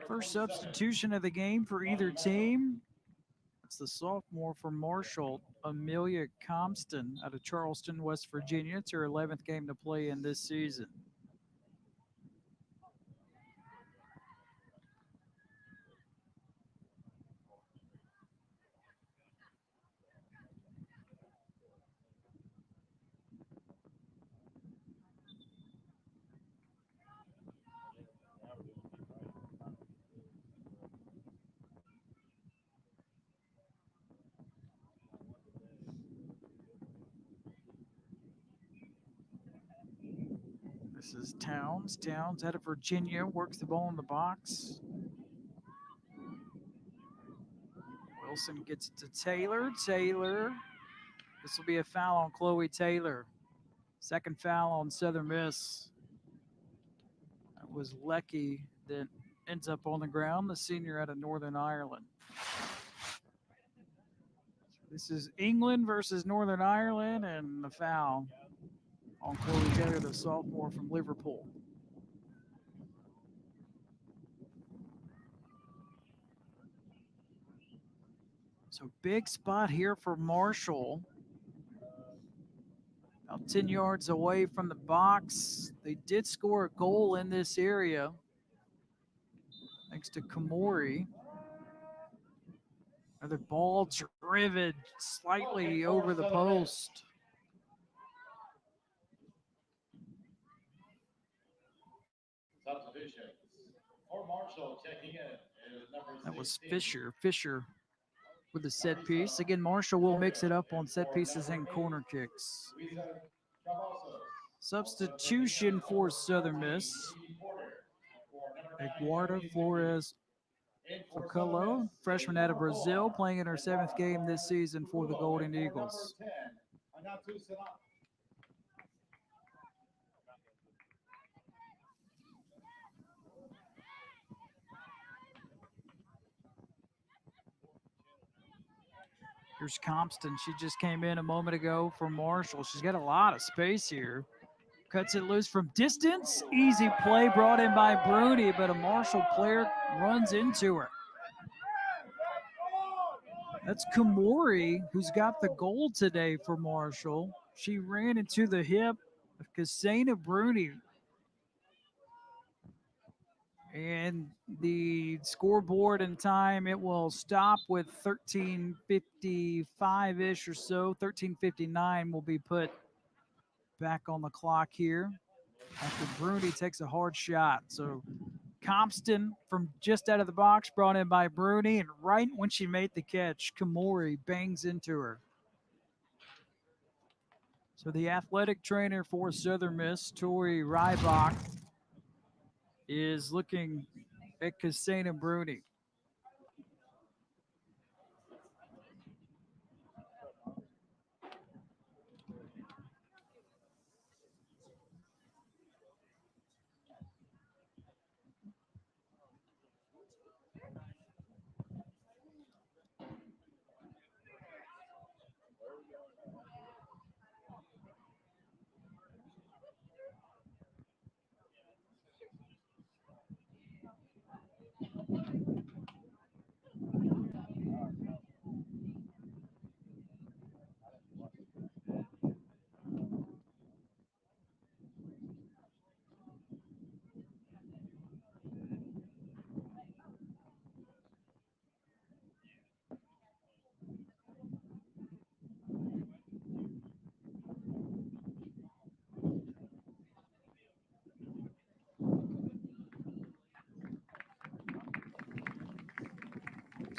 First substitution of the game for either team. It's the sophomore from Marshall, Amelia Compton out of Charleston, West Virginia. It's her 11th game to play in this season. This is Towns. Towns out of Virginia, works the ball in the box. Wilson gets it to Taylor. Taylor. This will be a foul on Chloe Taylor. Second foul on Southern Miss. That was Lecky that ends up on the ground, the senior out of Northern Ireland. This is England versus Northern Ireland, and the foul on Chloe Taylor, the sophomore from Liverpool. So big spot here for Marshall. About 10 yards away from the box. They did score a goal in this area thanks to Kamori. Another ball driven slightly over the post. That was Fisher. Fisher with the set piece. Again, Marshall will mix it up on set pieces and corner kicks. Substitution for Southern Miss. Eduarda Flores Focolo, freshman out of Brazil, playing in her 7th game this season for the Golden Eagles. Here's Compton. She just came in a moment ago for Marshall. She's got a lot of space here. Cuts it loose from distance. Easy play brought in by Bruni, but a Marshall player runs into her. That's Kamori, who's got the goal today for Marshall. She ran into the hip of Kasena Bruni. And the scoreboard and time, it will stop with 13:55-ish or so. 13:59 will be put back on the clock here after Bruni takes a hard shot. So Compton from just out of the box brought in by Bruni, and right when she made the catch, Kamori bangs into her. So the athletic trainer for Southern Miss, Tori Rybach, is looking at Kasena Bruni.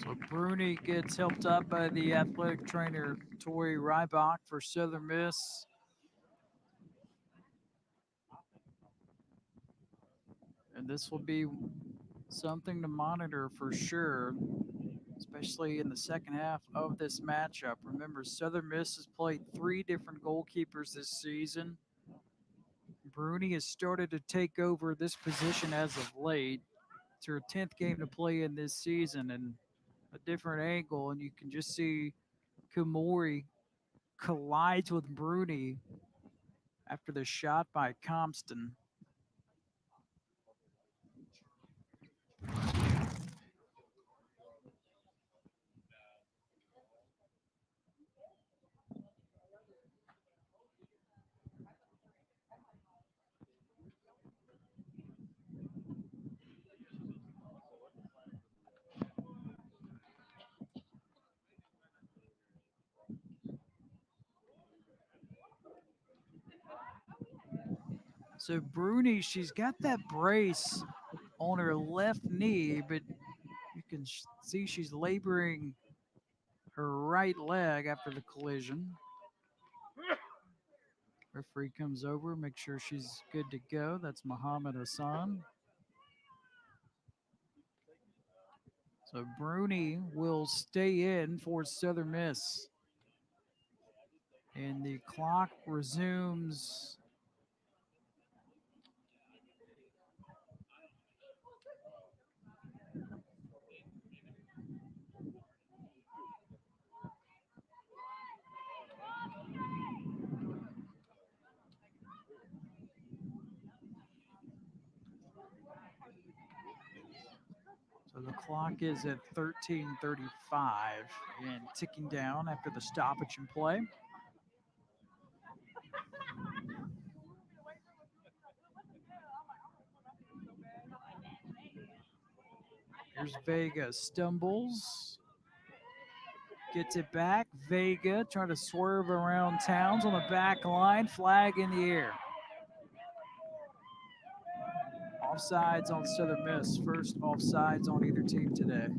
So Bruni gets helped up by the athletic trainer, Tori Rybach, for Southern Miss. And this will be something to monitor for sure, especially in the second half of this matchup. Remember, Southern Miss has played 3 different goalkeepers this season. Bruni has started to take over this position as of late. It's her 10th game to play in this season, and a different angle, and you can just see Kamori collides with Bruni after the shot by Compton. So Bruni, she's got that brace on her left knee, but you can see she's laboring her right leg after the collision. Referee comes over, make sure she's good to go. That's Muhammad Hassan. So Bruni will stay in for Southern Miss. And the clock resumes. So the clock is at 13:35 and ticking down after the stoppage in play. Here's Vega, stumbles, gets it back. Vega trying to swerve around Towns on the back line, flag in the air. Offsides on Southern Miss, first offsides on either team today.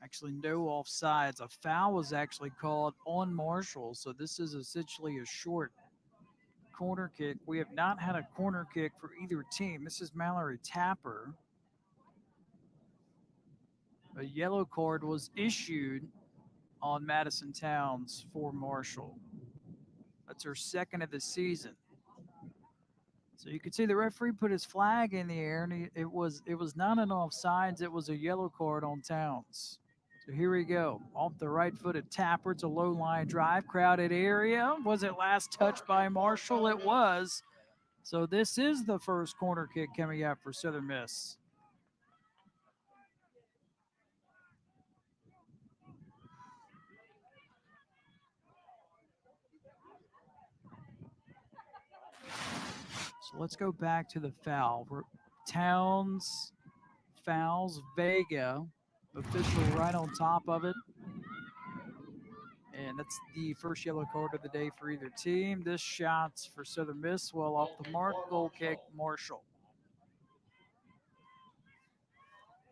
Actually, no offsides. A foul was actually called on Marshall, so this is essentially a short corner kick. We have not had a corner kick for either team. This is Mallory Tapper. A yellow card was issued on Madison Towns for Marshall. That's her second of the season. So you can see the referee put his flag in the air, and it was not an offsides. It was a yellow card on Towns. So here we go. Off the right foot of Tapper. It's a low line drive, crowded area. Was it last touched by Marshall? It was. So this is the first corner kick coming up for Southern Miss. So let's go back to the foul. Towns fouls Vega. Official right on top of it. And that's the first yellow card of the day for either team. This shot's for Southern Miss. Well off the mark. Goal kick, Marshall.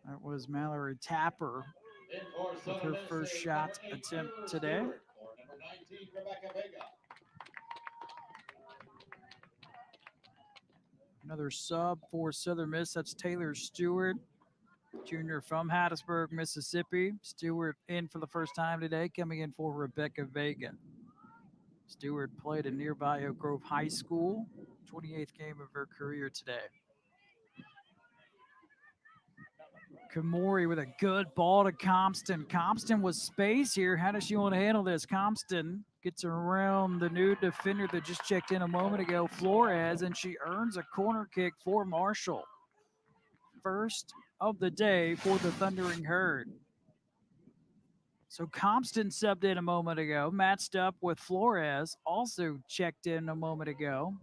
That was Mallory Tapper with her first shot attempt today. Another sub for Southern Miss. That's Taylor Stewart, junior from Hattiesburg, Mississippi. Stewart in for the first time today, coming in for Rebecca Vega. Stewart played at nearby Oak Grove High School, 28th game of her career today. Kamori with a good ball to Compton. Compton with space here. How does she want to handle this? Compton gets around the new defender that just checked in a moment ago, Flores, and she earns a corner kick for Marshall. First of the day for the Thundering Herd. So Compton subbed in a moment ago, matched up with Flores, also checked in a moment ago.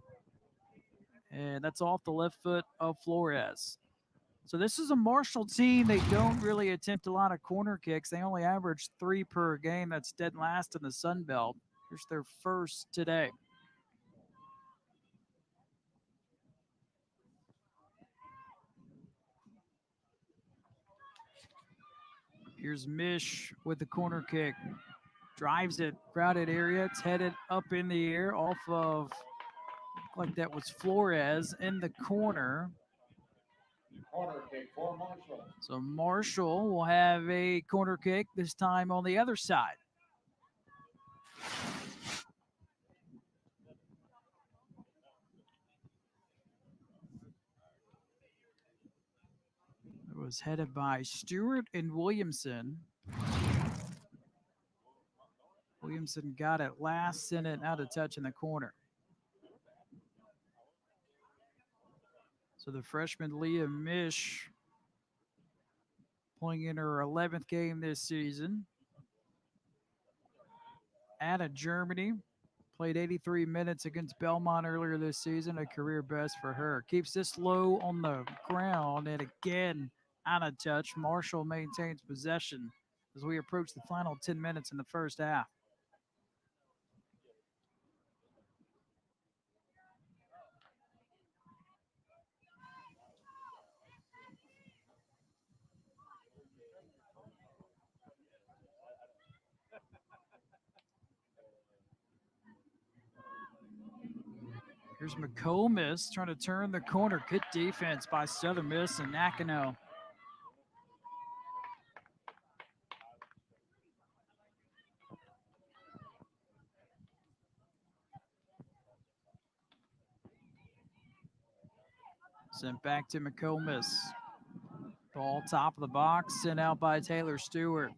And that's off the left foot of Flores. So this is a Marshall team. They don't really attempt a lot of corner kicks. They only average 3 per game. That's dead last in the Sun Belt. Here's their first today. Here's Mish with the corner kick. Drives it, crowded area. It's headed up in the air off of, like that was Flores in the corner. Corner kick for Marshall. So Marshall will have a corner kick, this time on the other side. It was headed by Stewart and Williamson. Williamson got it last, sent it out of touch in the corner. So the freshman Leah Mish playing in her 11th game this season. Out of Germany. Played 83 minutes against Belmont earlier this season, a career best for her. Keeps this low on the ground, and again, out of touch. Marshall maintains possession as we approach the final 10 minutes in the first half. Here's McComas trying to turn the corner. Good defense by Southern Miss and Nakano. Sent back to McComas. Ball top of the box, sent out by Taylor Stewart.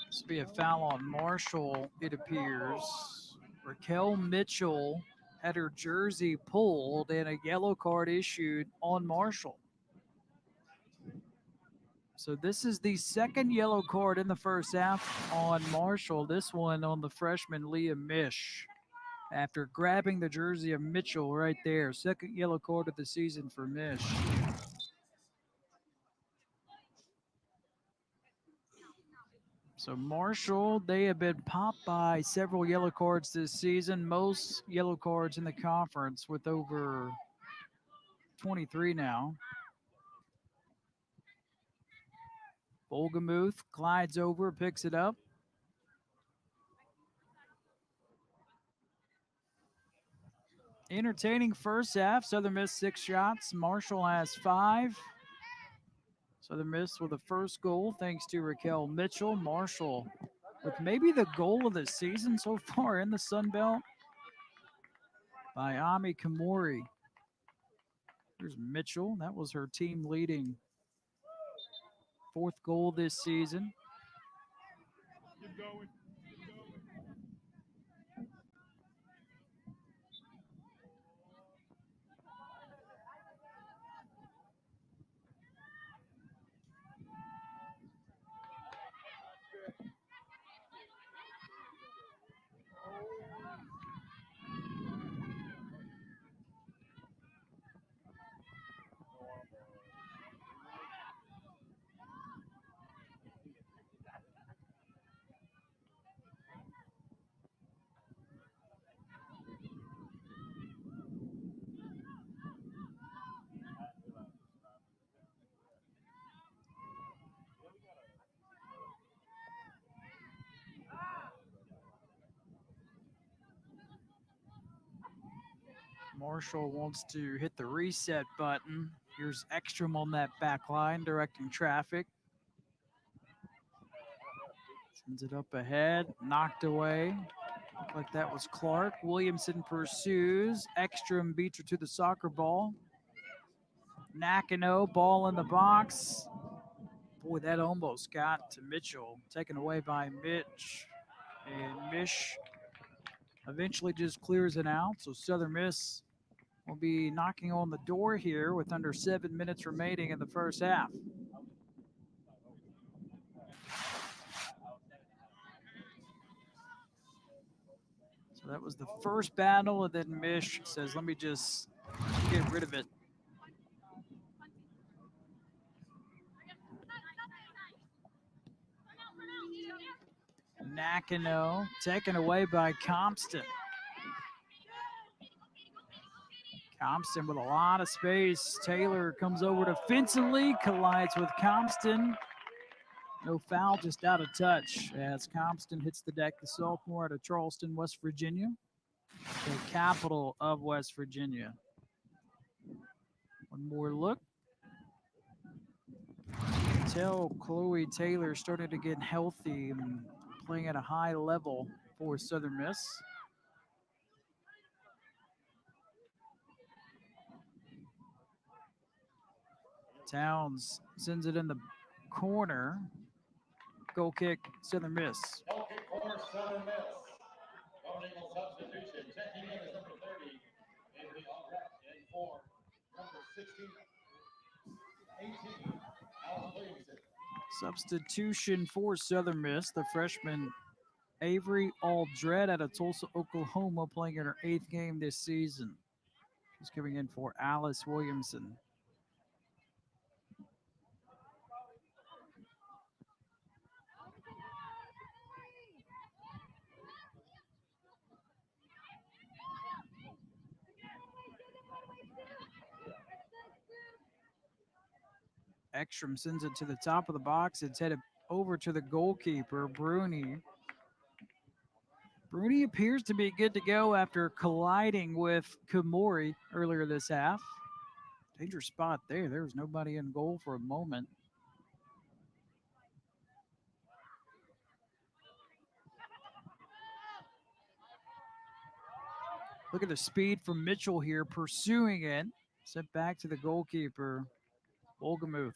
This will be a foul on Marshall, it appears. Raquel Mitchell had her jersey pulled and a yellow card issued on Marshall. So this is the second yellow card in the first half on Marshall. This one on the freshman Leah Mish. After grabbing the jersey of Mitchell right there. Second yellow card of the season for Mish. So Marshall, they have been popped by several yellow cards this season. Most yellow cards in the conference with over 23 now. Bolgamuth glides over, picks it up. Entertaining first half. Southern Miss 6 shots. Marshall has 5. Southern Miss with the first goal thanks to Raquel Mitchell. Marshall with maybe the goal of the season so far in the Sun Belt by Ami Kamori. Here's Mitchell. That was her team leading 4th goal this season. Keep going. Marshall wants to hit the reset button. Here's Ekstrom on that back line, directing traffic. Sends it up ahead, knocked away. Looked like that was Clark. Williamson pursues. Ekstrom beats her to the soccer ball. Nakano, ball in the box. Boy, that almost got to Mitchell. Taken away by Mitch. And Mish eventually just clears it out. So Southern Miss will be knocking on the door here with under 7 minutes remaining in the first half. So that was the first battle, and then Mish says, let me just get rid of it. Nakano taken away by Compton. Compton with a lot of space. Taylor comes over defensively, collides with Compton. No foul, just out of touch as Compton hits the deck. The sophomore out of Charleston, West Virginia, the capital of West Virginia. One more look. Tell Chloe Taylor started to get healthy and playing at a high level for Southern Miss. Towns sends it in the corner. Goal kick, Southern Miss. Goal kick for Southern Miss. Golden Eagle substitution. Checking in is number 30, Avery Albrecht. In for number 16, 18, Alice Williamson. Substitution for Southern Miss, the freshman Avery Aldred out of Tulsa, Oklahoma, playing in her 8th game this season. She's coming in for Alice Williamson. Ekstrom sends it to the top of the box. It's headed over to the goalkeeper, Bruni. Bruni appears to be good to go after colliding with Kamori earlier this half. Dangerous spot there. There was nobody in goal for a moment. Look at the speed from Mitchell here, pursuing it. Sent back to the goalkeeper, Olgamuth.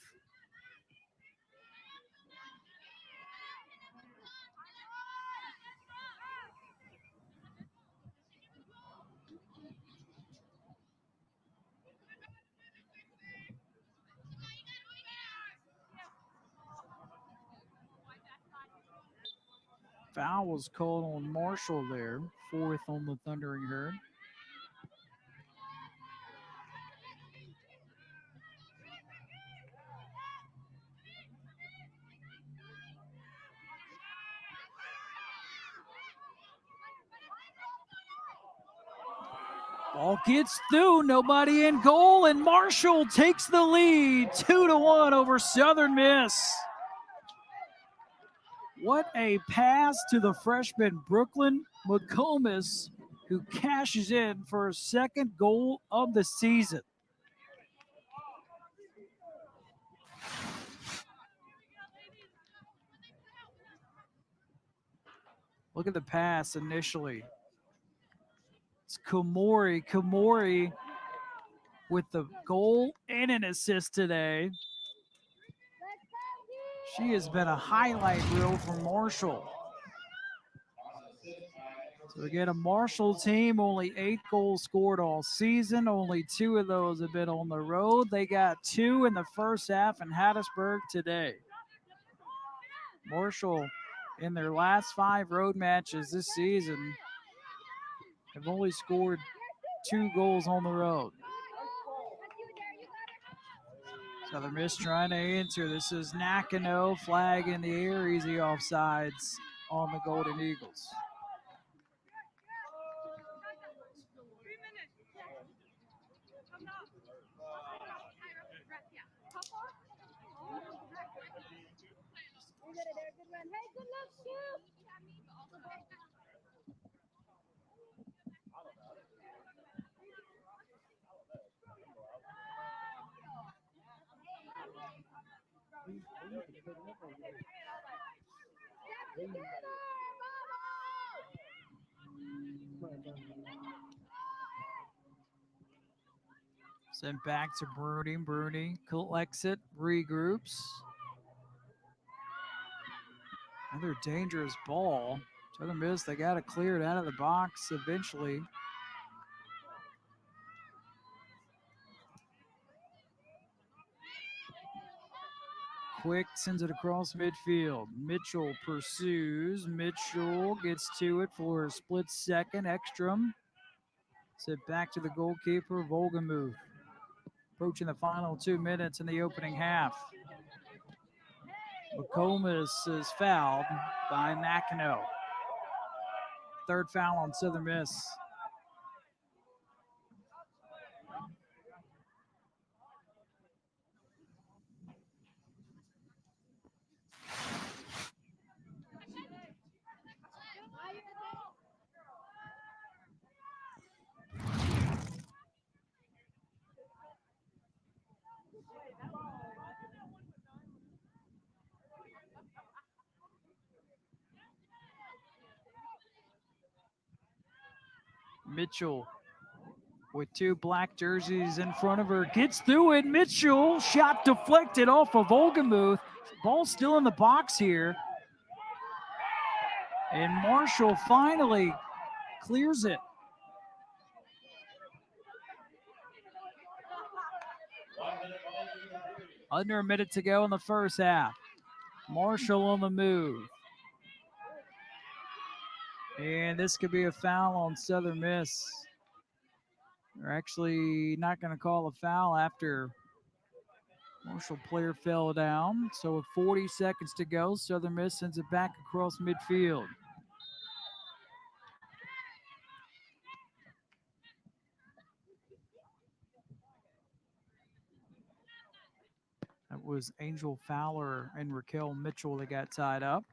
Foul was called on Marshall there, 4th on the Thundering Herd. Ball gets through, nobody in goal, and Marshall takes the lead 2-1 over Southern Miss. What a pass to the freshman Brooklyn McComas, who cashes in for her 2nd goal of the season. Look at the pass initially. It's Kamori. Kamori with the goal and an assist today. She has been a highlight reel for Marshall. So again, a Marshall team, only 8 goals scored all season. Only 2 of those have been on the road. They got 2 in the first half in Hattiesburg today. Marshall, in their last 5 road matches this season, have only scored 2 goals on the road. Southern Miss trying to answer. This is Nakano, flag in the air, easy offsides on the Golden Eagles. Sent back to Bruni. Bruni collects it, regroups. Another dangerous ball. Southern Miss, they got to clear it out of the box eventually. Quick sends it across midfield. Mitchell pursues. Mitchell gets to it for a split second. Ekstrom. Sent back to the goalkeeper, Volgamuth. Approaching the final 2 minutes in the opening half. McComas is fouled by Nakano. 3rd foul on Southern Miss. Mitchell with two black jerseys in front of her. Gets through it. Mitchell, shot deflected off of Olgamuth. Ball still in the box here. And Marshall finally clears it. Under a minute to go in the first half. Marshall on the move. And this could be a foul on Southern Miss. They're actually not going to call a foul after Marshall player fell down. So with 40 seconds to go, Southern Miss sends it back across midfield. That was Angel Fowler and Raquel Mitchell that got tied up.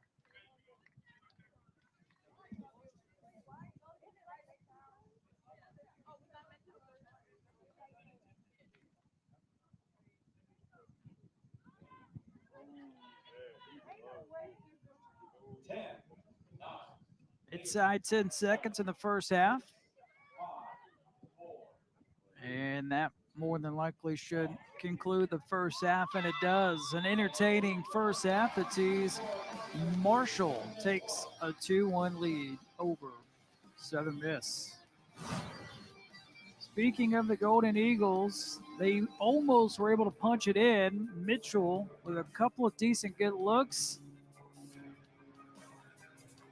Inside 10 seconds in the first half. And that more than likely should conclude the first half, and it does. An entertaining first half that sees Marshall takes a 2-1 lead over Southern Miss. Speaking of the Golden Eagles, they almost were able to punch it in. Mitchell with a couple of decent good looks.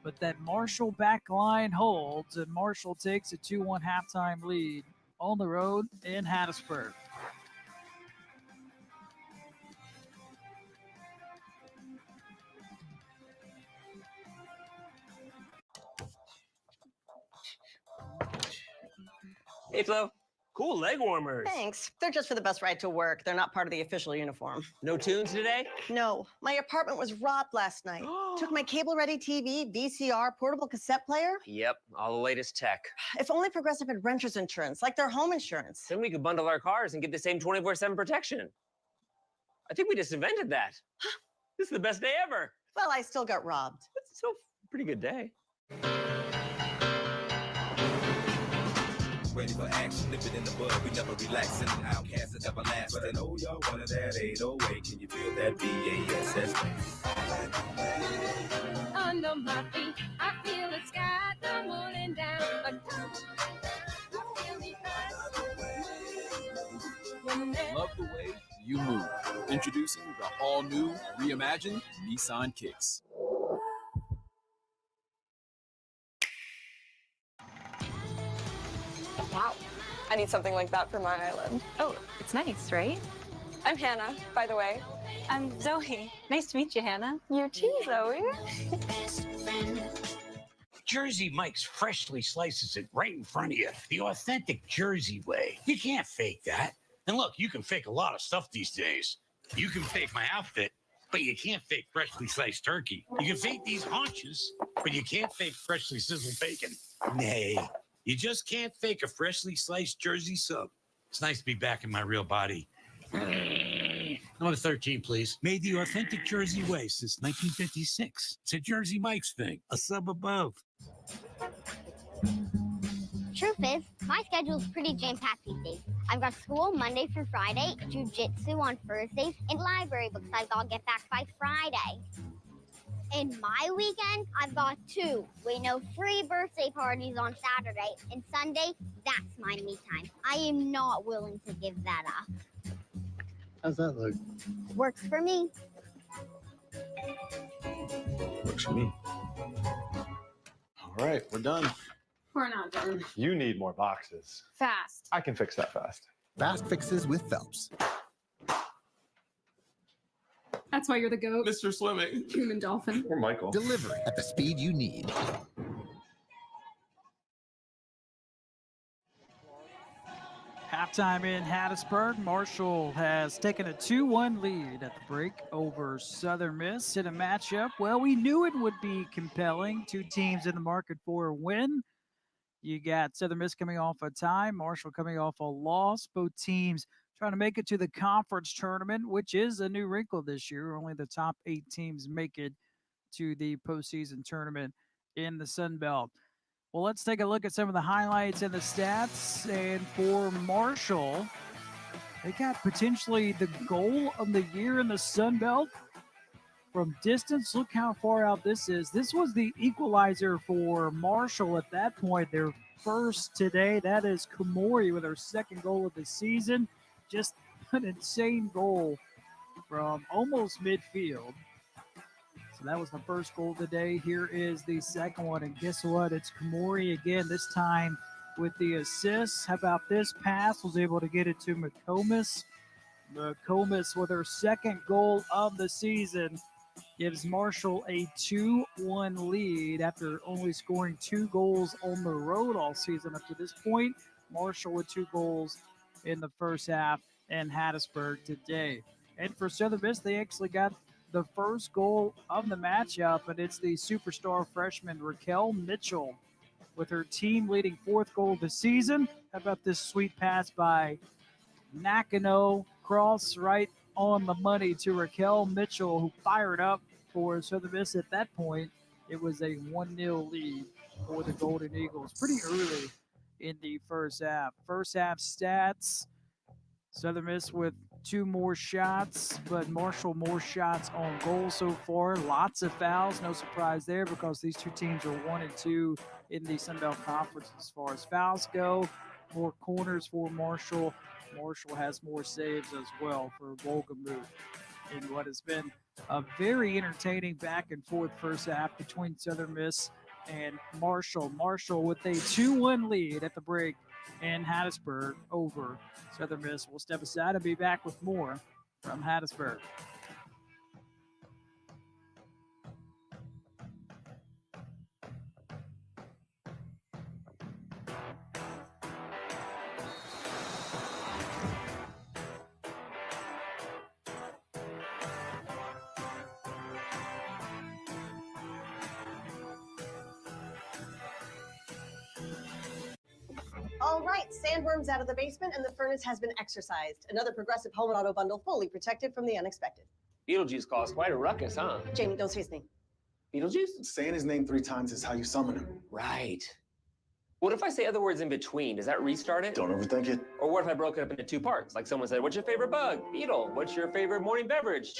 But that Marshall back line holds, and Marshall takes a 2-1 halftime lead on the road in Hattiesburg. Hey, Flo. Cool leg warmers. Thanks. They're just for the bus ride to work. They're not part of the official uniform. No tunes today? No. My apartment was robbed last night. Took my cable-ready TV, VCR, portable cassette player. Yep, all the latest tech. If only Progressive had renter's insurance, like their home insurance. Then we could bundle our cars and get the same 24/7 protection. I think we just invented that. This is the best day ever. Well, I still got robbed. It's still a pretty good day. Ready for action, nip it in the bud, we never relax, and an outcast that never last. But I know y'all wanted that 808, can you feel that BASS? Under my feet, I feel the sky, the moon and down, but come on, feel me fly. Love the way you move. Introducing the all-new, reimagined Nissan Kicks. Wow. I need something like that for my island. Oh, it's nice, right? I'm Hannah, by the way. I'm Zoe. Nice to meet you, Hannah. You too, Zoe. Jersey Mike's freshly slices it right in front of you, the authentic Jersey way. You can't fake that. And look, you can fake a lot of stuff these days. You can fake my outfit, but you can't fake freshly sliced turkey. You can fake these haunches, but you can't fake freshly sizzled bacon. Nay, you just can't fake a freshly sliced Jersey sub. It's nice to be back in my real body. Number 13, please. Made the authentic Jersey way since 1956. It's a Jersey Mike's thing, a sub above. Truth is, my schedule's pretty jam-packed these days. I've got school Monday through Friday, jujitsu on Thursdays, and library books I've got to get back by Friday. In my weekend, I've got 3 birthday parties on Saturday, and Sunday, that's my me time. I am not willing to give that up. How's that look? Works for me. Works for me. All right, we're done. We're not done. You need more boxes. Fast. I can fix that fast. Fast fixes with Phelps. That's why you're the goat. Mr. Swimming. Human dolphin. Or Michael. Delivery at the speed you need. Halftime in Hattiesburg. Marshall has taken a 2-1 lead at the break over Southern Miss in a matchup. Well, we knew it would be compelling. Two teams in the market for a win. You got Southern Miss coming off a tie, Marshall coming off a loss. Both teams trying to make it to the conference tournament, which is a new wrinkle this year. Only the top 8 teams make it to the postseason tournament in the Sun Belt. Well, let's take a look at some of the highlights and the stats. And for Marshall, they got potentially the goal of the year in the Sun Belt. From distance, look how far out this is. This was the equalizer for Marshall at that point. Their first today. That is Kamori with her second goal of the season. Just an insane goal from almost midfield. So that was the first goal today. Here is the second one. And guess what? It's Kamori again, this time with the assist. How about this pass? Was able to get it to McComas. McComas with her second goal of the season gives Marshall a 2-1 lead after only scoring 2 goals on the road all season up to this point. Marshall with 2 goals in the first half in Hattiesburg today. And for Southern Miss, they actually got the first goal of the matchup, and it's the superstar freshman Raquel Mitchell with her team leading 4th goal of the season. How about this sweet pass by Nakano, cross right on the money to Raquel Mitchell, who fired up for Southern Miss at that point. It was a 1-0 lead for the Golden Eagles pretty early in the first half. First half stats, Southern Miss with 2 more shots, but Marshall more shots on goal so far. Lots of fouls, no surprise there because these two teams are 1 and 2 in the Sun Belt Conference as far as fouls go. More corners for Marshall. Marshall has more saves as well for Volgamuth in what has been a very entertaining back and forth first half between Southern Miss and Marshall. Marshall with a 2-1 lead at the break in Hattiesburg over Southern Miss. We'll step aside and be back with more from Hattiesburg. All right, sandworms out of the basement and the furnace has been exercised. Another Progressive Home and Auto bundle fully protected from the unexpected. Beetlejuice caused quite a ruckus, huh? Jamie, don't say his name. Beetlejuice? Saying his name 3 times is how you summon him. Right. What if I say other words in between? Does that restart it? Don't overthink it. Or what if I broke it up into 2 parts? Like someone said, what's your favorite bug? Beetle. What's your favorite morning beverage?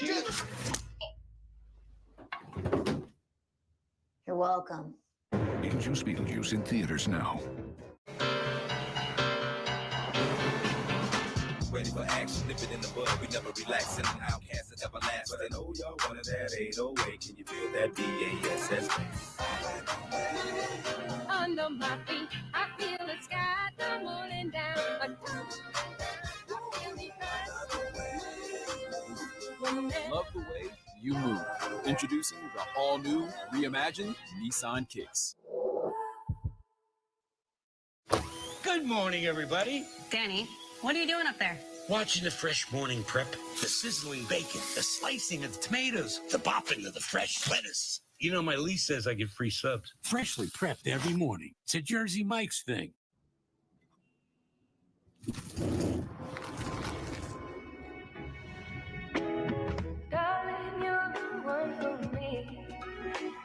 You're welcome. Beetlejuice in theaters now. Ready for action, nip it in the bud, we never relax, and outcasts that never last. But I know y'all wanted that 808, can you feel that BASS? Under my feet, I feel the sky tumbling down. But come on, Love the way you move. Introducing the all-new, reimagined Nissan Kicks. Good morning, everybody. Danny, what are you doing up there? Watching the fresh morning prep, the sizzling bacon, the slicing of the tomatoes, the popping of the fresh lettuce. You know, my lease says I get free subs. Freshly prepped every morning. It's a Jersey Mike's thing. darling, you're the one for me.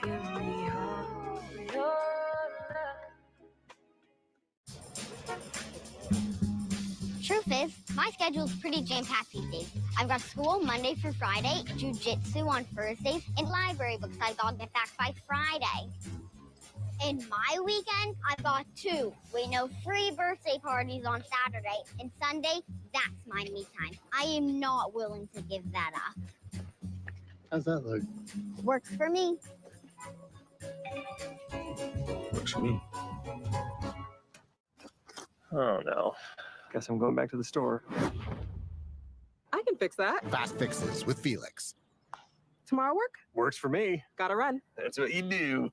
Give me all your love. Truth is, my schedule's pretty jam-packed these days. I've got school Monday through Friday, jujitsu on Thursdays, and library books I've got to get back by Friday. In my weekend, I've got 2 3 birthday parties on Saturday, and Sunday, that's my me time. I am not willing to give that up. How's that look? Works for me. Works for me. Oh no. Guess I'm going back to the store. I can fix that. Fast fixes with Felix. Tomorrow work? Works for me. Gotta run. That's what you do.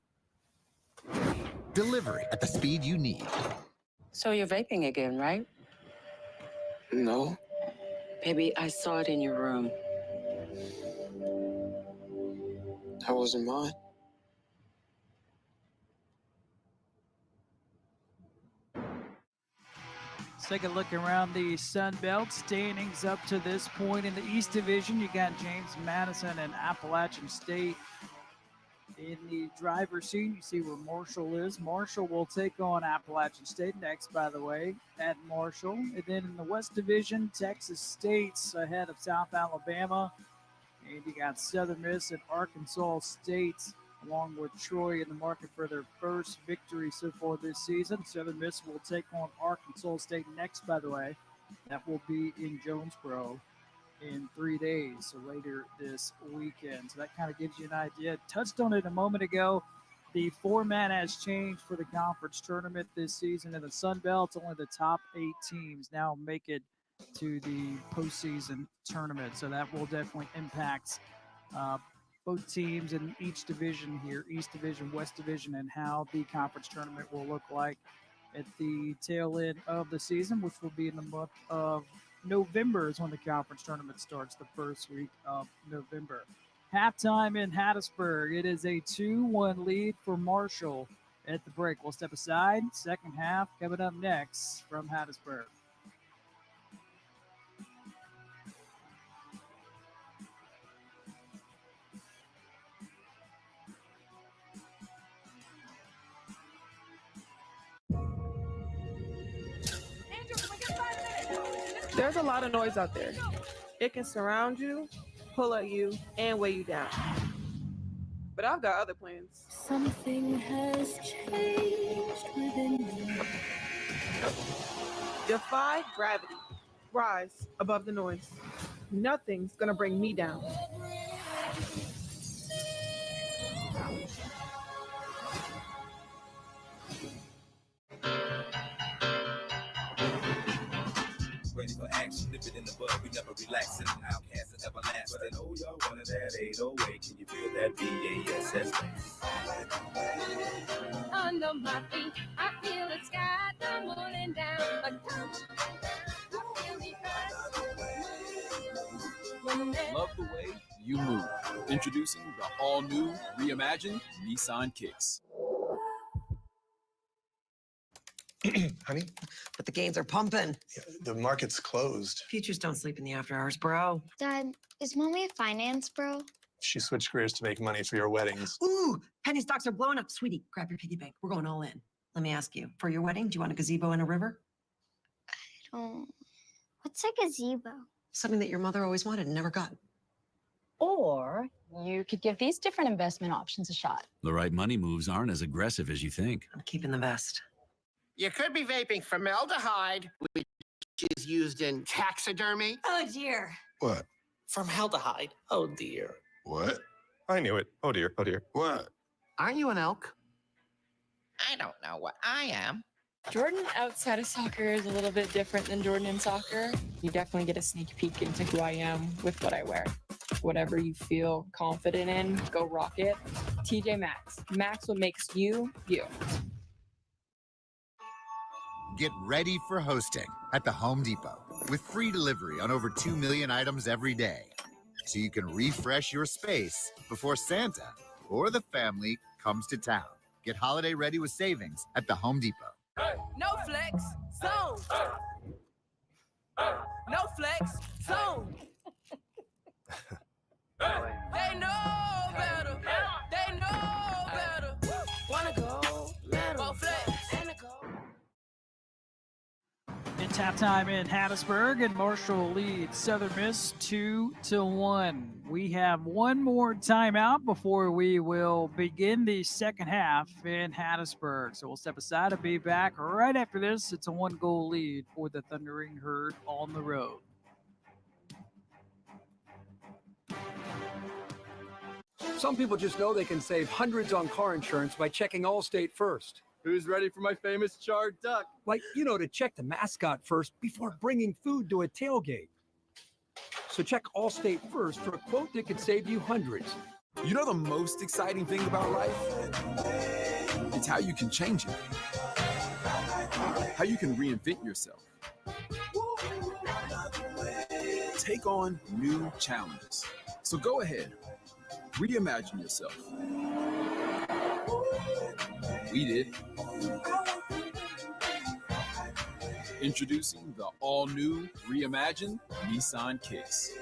Delivery at the speed you need. So you're vaping again, right? No. Baby, I saw it in your room. That wasn't mine. Let's take a look around the Sun Belt standings up to this point in the East Division. You got James Madison and Appalachian State In the driver's seat, you see where Marshall is. Marshall will take on Appalachian State next, by the way, at Marshall. And then in the West Division, Texas State's ahead of South Alabama. And you got Southern Miss and Arkansas State, along with Troy in the market for their first victory so far this season. Southern Miss will take on Arkansas State next, by the way. That will be in Jonesboro in 3 days, so later this weekend. So that kind of gives you an idea. Touched on it a moment ago. The format has changed for the conference tournament this season. In the Sun Belt, only the top 8 teams now make it to the postseason tournament. So that will definitely impact both teams in each division here, East Division, West Division, and how the conference tournament will look like at the tail end of the season, which will be in the month of November is when the conference tournament starts, the first week of November. Halftime in Hattiesburg. It is a 2-1 lead for Marshall at the break. We'll step aside. Second half coming up next from Hattiesburg. There's a lot of noise out there. It can surround you, pull at you, and weigh you down. But I've got other plans. Something has changed within me. Defy gravity. Rise above the noise. Nothing's gonna bring me down. Ready for action, nip it in the bud, we never relax. And outcast and everlast. But I know y'all wanted that 808. Can you feel that BASS? Under my feet, I feel the sky tumbling down. But come I feel me fast. Love the way you move. Introducing the all-new, reimagined Nissan Kicks. Honey? But the gains are pumping. Yeah, the market's closed. Futures don't sleep in the after hours, bro. Dad, is mommy a finance bro? She switched careers to make money for your weddings. Ooh, penny stocks are blowing up. Sweetie, grab your piggy bank. We're going all in. Let me ask you, for your wedding, do you want a gazebo and a river? What's a gazebo? Something that your mother always wanted and never got. Or you could give these different investment options a shot. The right money moves aren't as aggressive as you think. I'm keeping the best. You could be vaping formaldehyde, which is used in taxidermy. Oh, dear. What? Formaldehyde. Oh, dear. What? I knew it. Oh dear, oh dear. What? Aren't you an elk? I don't know what I am. Jordan outside of soccer is a little bit different than Jordan in soccer. You definitely get a sneak peek into who I am with what I wear. Whatever you feel confident in, go rock it. TJ Maxx. Maxx what makes you, you. Get ready for hosting at the Home Depot with free delivery on over 2 million items every day. So you can refresh your space before Santa or the family comes to town. Get holiday ready with savings at the Home Depot. No flex, zone. No flex, zone. They know better. They know better. Wanna go, metal, flex, and a go. It's halftime in Hattiesburg, and Marshall leads Southern Miss 2-1. We have one more timeout before we will begin the second half in Hattiesburg. So we'll step aside and be back right after this. It's a 1-goal lead for the Thundering Herd on the road. Some people just know they can save hundreds on car insurance by checking Allstate first. Who's ready for my famous charred duck? Like, to check the mascot first before bringing food to a tailgate. So check Allstate first for a quote that could save you hundreds. You know the most exciting thing about life? It's how you can change it. How you can reinvent yourself. Take on new challenges. So go ahead, reimagine yourself. We did. Introducing the all-new, reimagined Nissan Kicks.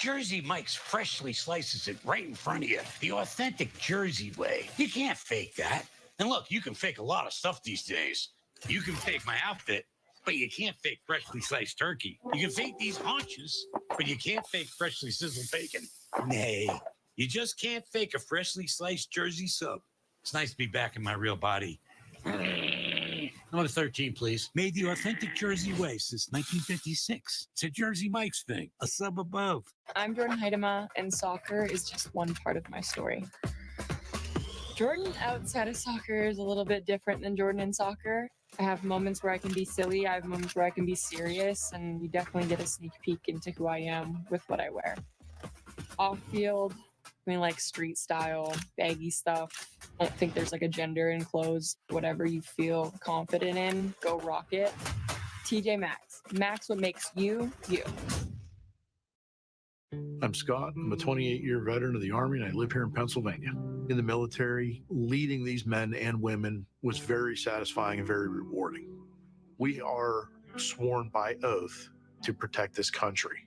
Jersey Mike's freshly slices it right in front of you, the authentic Jersey way. You can't fake that. And look, you can fake a lot of stuff these days. You can fake my outfit, but you can't fake freshly sliced turkey. You can fake these haunches, but you can't fake freshly sizzled bacon. Nay, you just can't fake a freshly sliced Jersey sub. It's nice to be back in my real body. Number 13, please. Made the authentic Jersey way since 1956. It's a Jersey Mike's thing, a sub above. I'm Jordan Heidema, and soccer is just one part of my story. Jordan outside of soccer is a little bit different than Jordan in soccer. I have moments where I can be silly, I have moments where I can be serious, and you definitely get a sneak peek into who I am with what I wear. Off field, I mean, like street style, baggy stuff. I don't think there's like a gender in clothes. Whatever you feel confident in, go rock it. TJ Maxx. Maxx what makes you, you. I'm Scott. I'm a 28-year veteran of the Army, and I live here in Pennsylvania. In the military, leading these men and women was very satisfying and very rewarding. We are sworn by oath to protect this country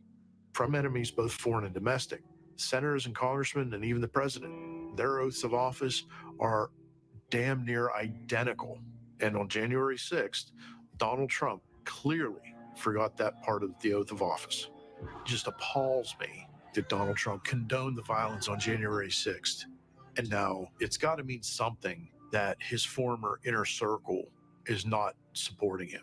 from enemies, both foreign and domestic. Senators and congressmen, and even the president, their oaths of office are damn near identical. And on January 6th, Donald Trump clearly forgot that part of the oath of office. It just appalls me that Donald Trump condoned the violence on January 6th. And now it's got to mean something that his former inner circle is not supporting him.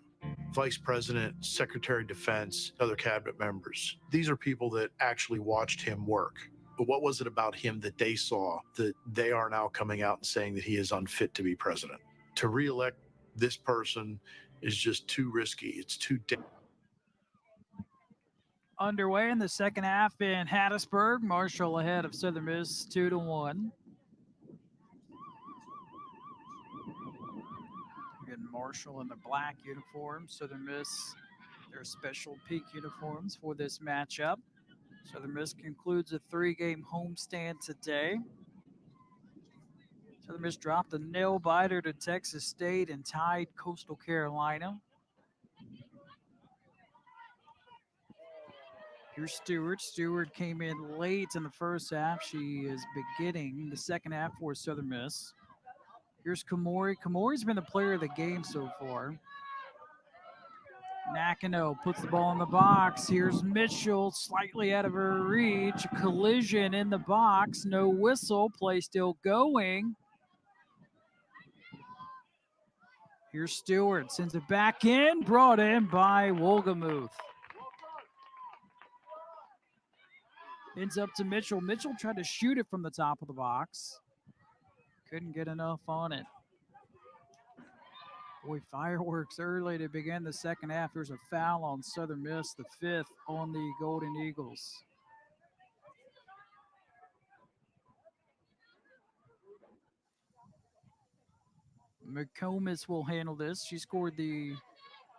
Vice President, Secretary of Defense, other cabinet members. These are people that actually watched him work. But what was it about him that they saw that they are now coming out and saying that he is unfit to be president? To reelect this person is just too risky. It's too Underway in the second half in Hattiesburg. Marshall ahead of Southern Miss 2-1. Again, Marshall in the black uniform. Southern Miss, their special peak uniforms for this matchup. Southern Miss concludes a 3-game homestand today. Southern Miss dropped a nail-biter to Texas State and tied Coastal Carolina. Here's Stewart. Stewart came in late in the first half. She is beginning the second half for Southern Miss. Here's Kamori. Kamori's been the player of the game so far. Nakano puts the ball in the box. Here's Mitchell, slightly out of her reach. A collision in the box. No whistle. Play still going. Here's Stewart. Sends it back in. Brought in by Wolgamuth. Ends up to Mitchell. Mitchell tried to shoot it from the top of the box. Couldn't get enough on it. Boy, fireworks early to begin the second half. There's a foul on Southern Miss, the 5th on the Golden Eagles. McComas will handle this. She scored the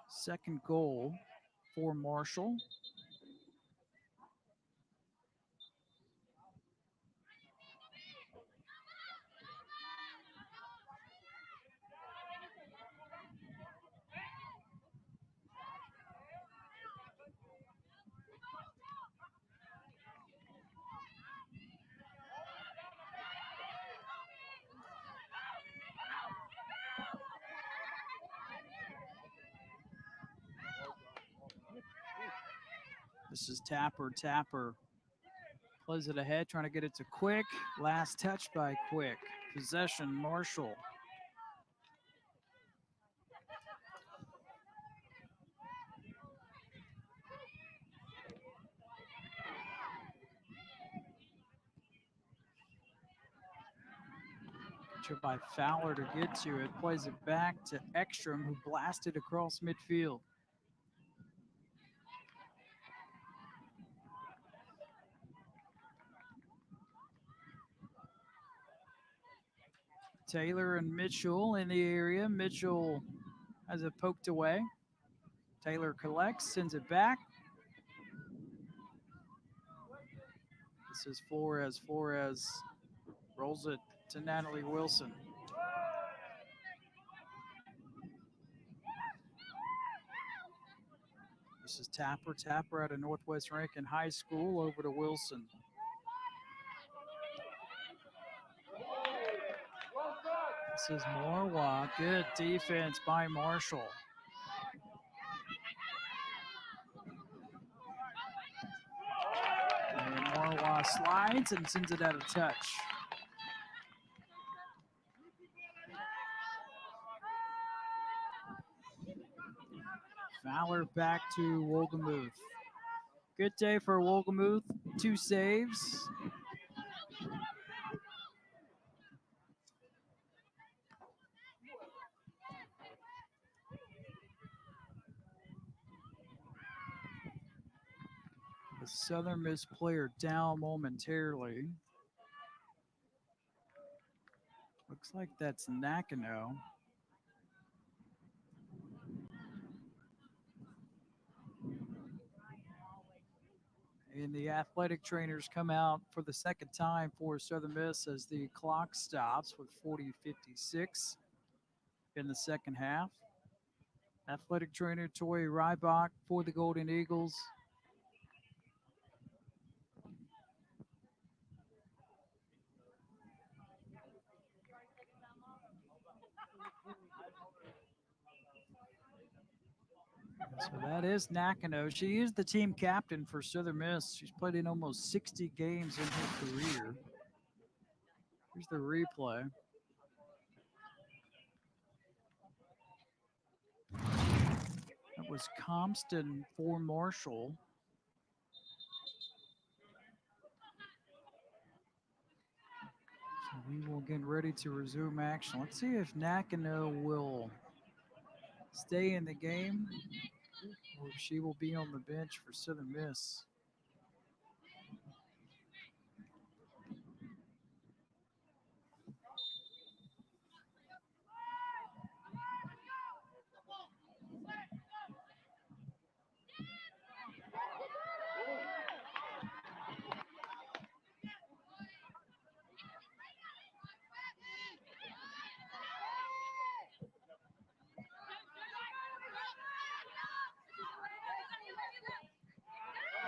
second goal for Marshall. This is Tapper. Tapper plays it ahead, trying to get it to Quick. Last touch by Quick. Possession, Marshall. By Fowler to get to it. Plays it back to Ekstrom, who blasted across midfield. Taylor and Mitchell in the area. Mitchell has it poked away. Taylor collects, sends it back. This is Flores. Flores rolls it to Natalie Wilson. This is Tapper. Tapper out of Northwest Rankin High School over to Wilson. This is Morwa. Good defense by Marshall. And Morwa slides and sends it out of touch. Fowler back to Wolgemuth. Good day for Wolgemuth. 2 saves. The Southern Miss player down momentarily. Looks like that's Nakano. And the athletic trainers come out for the second time for Southern Miss as the clock stops with 40:56 in the second half. Athletic trainer Tori Rybach for the Golden Eagles. So that is Nakano. She is the team captain for Southern Miss. She's played in almost 60 games in her career. Here's the replay. That was Compton for Marshall. So we will get ready to resume action. Let's see if Nakano will stay in the game or if she will be on the bench for Southern Miss.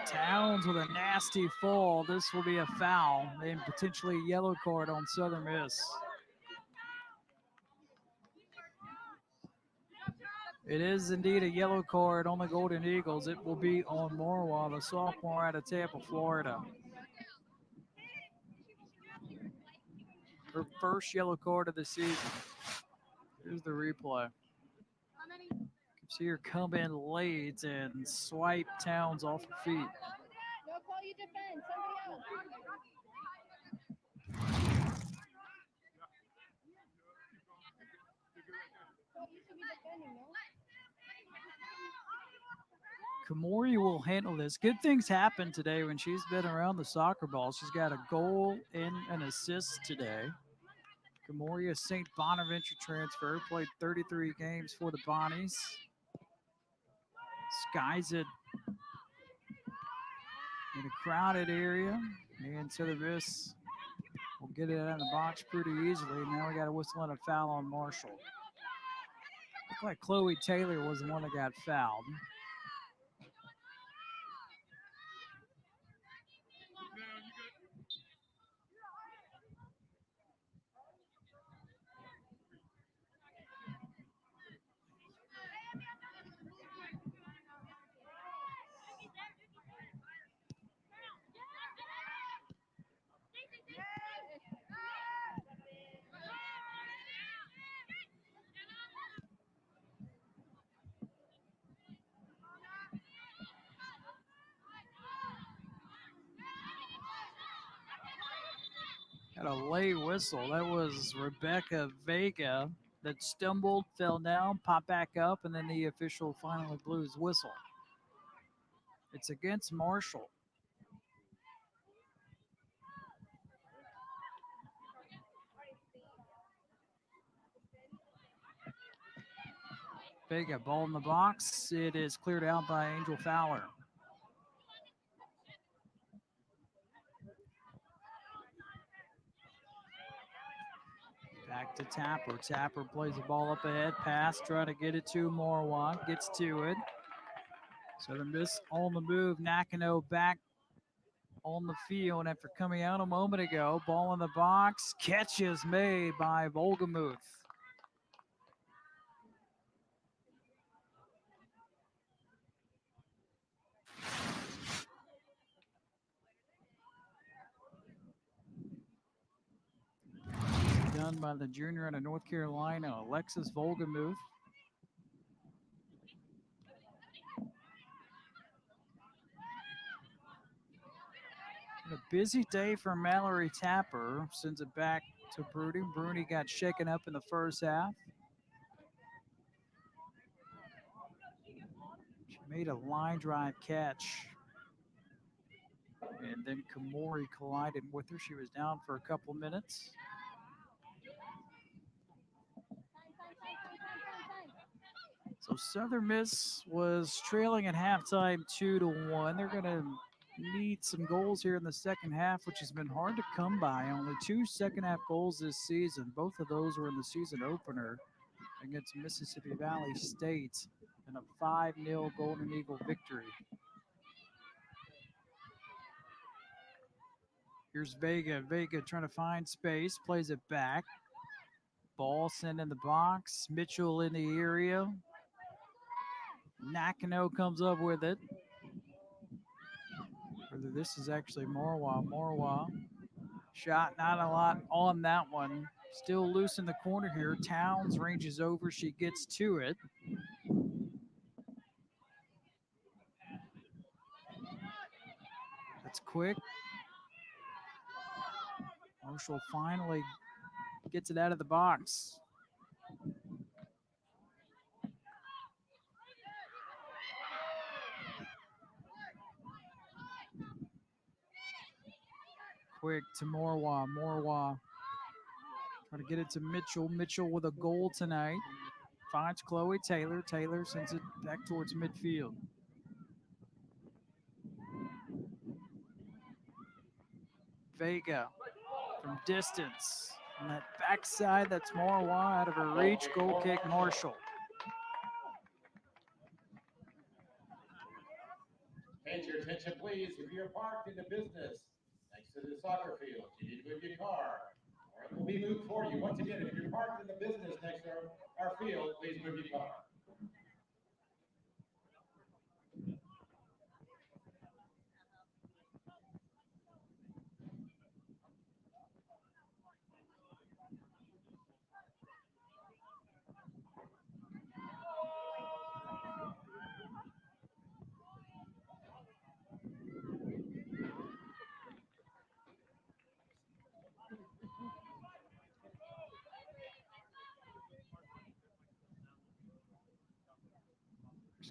Towns with a nasty fall. This will be a foul and potentially a yellow card on Southern Miss. It is indeed a yellow card on the Golden Eagles. It will be on Morwa, the sophomore out of Tampa, Florida. Her first yellow card of the season. Here's the replay. See her come in late and swipe Towns off her feet. Kamori will handle this. Good things happen today when she's been around the soccer ball. She's got a goal and an assist today. Kamori, a St. Bonaventure transfer, played 33 games for the Bonnies. Skies it in a crowded area, and Southern Miss will get it out of the box pretty easily. Now we got a whistle and a foul on Marshall. Looked like Chloe Taylor was the one that got fouled. Got a late whistle. That was Rebecca Vega that stumbled, fell down, popped back up, and then the official finally blew his whistle. It's against Marshall. Vega, ball in the box. It is cleared out by Angel Fowler. Back to Tapper. Tapper plays the ball up ahead. Pass, trying to get it to Morwa. Gets to it. Southern Miss on the move. Nakano back on the field after coming out a moment ago. Ball in the box. Catch is made by Volgamuth. Done by the junior out of North Carolina, Alexis Volgamuth. A busy day for Mallory Tapper. Sends it back to Bruni. Bruni got shaken up in the first half. She made a line drive catch. And then Kamori collided with her. She was down for a couple minutes. So Southern Miss was trailing at halftime 2-1. They're going to need some goals here in the second half, which has been hard to come by. Only 2 second half goals this season. Both of those were in the season opener against Mississippi Valley State in a 5-0 Golden Eagle victory. Here's Vega. Vega trying to find space, plays it back. Ball sent in the box. Mitchell in the area. Nakano comes up with it. Whether this is actually Morwa. Morwa. Shot not a lot on that one. Still loose in the corner here. Towns ranges over. She gets to it. That's quick. Marshall finally gets it out of the box. Quick to Morwa. Morwa trying to get it to Mitchell. Mitchell with a goal tonight. Finds Chloe Taylor. Taylor sends it back towards midfield. Vega from distance. On that backside, that's Morwa out of her reach. Goal kick, Marshall. Pay your attention, please. If you're parked in the business next to the soccer field, you need to move your car, or it will be moved for you. Once again, if you're parked in the business next to our field, please move your car.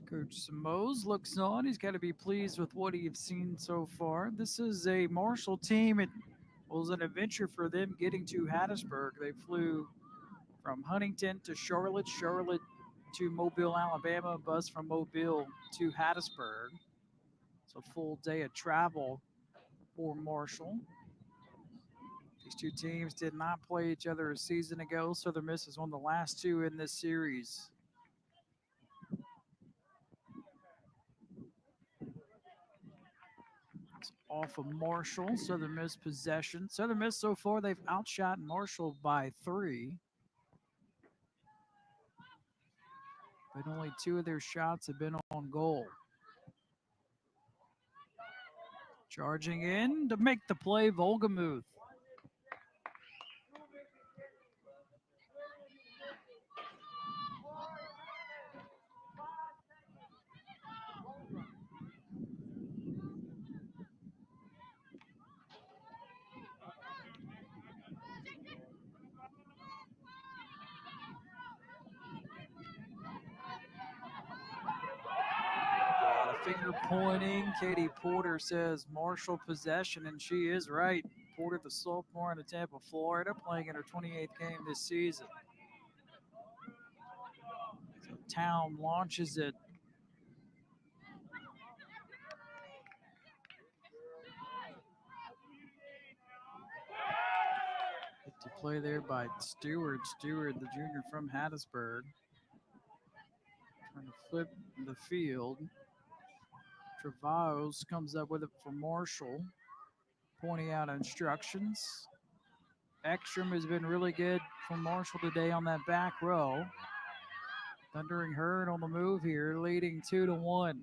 Coach Simoes looks on. He's got to be pleased with what he's seen so far. This is a Marshall team. It was an adventure for them getting to Hattiesburg. They flew from Huntington to Charlotte, Charlotte to Mobile, Alabama, bus from Mobile to Hattiesburg. It's a full day of travel for Marshall. These two teams did not play each other a season ago. Southern Miss has won the last 2 in this series. Off of Marshall, Southern Miss possession. Southern Miss so far, they've outshot Marshall by 3. But only 2 of their shots have been on goal. Charging in to make the play, Volgamuth. Finger pointing. Katie Porter says Marshall possession, and she is right. Porter, the sophomore out of Tampa, Florida, playing in her 28th game this season. So Town launches it. Good to play there by Stewart. Stewart, the junior from Hattiesburg. Trying to flip the field. Travaos comes up with it for Marshall, pointing out instructions. Ekstrom has been really good for Marshall today on that back row. Thundering Herd on the move here, leading 2-1.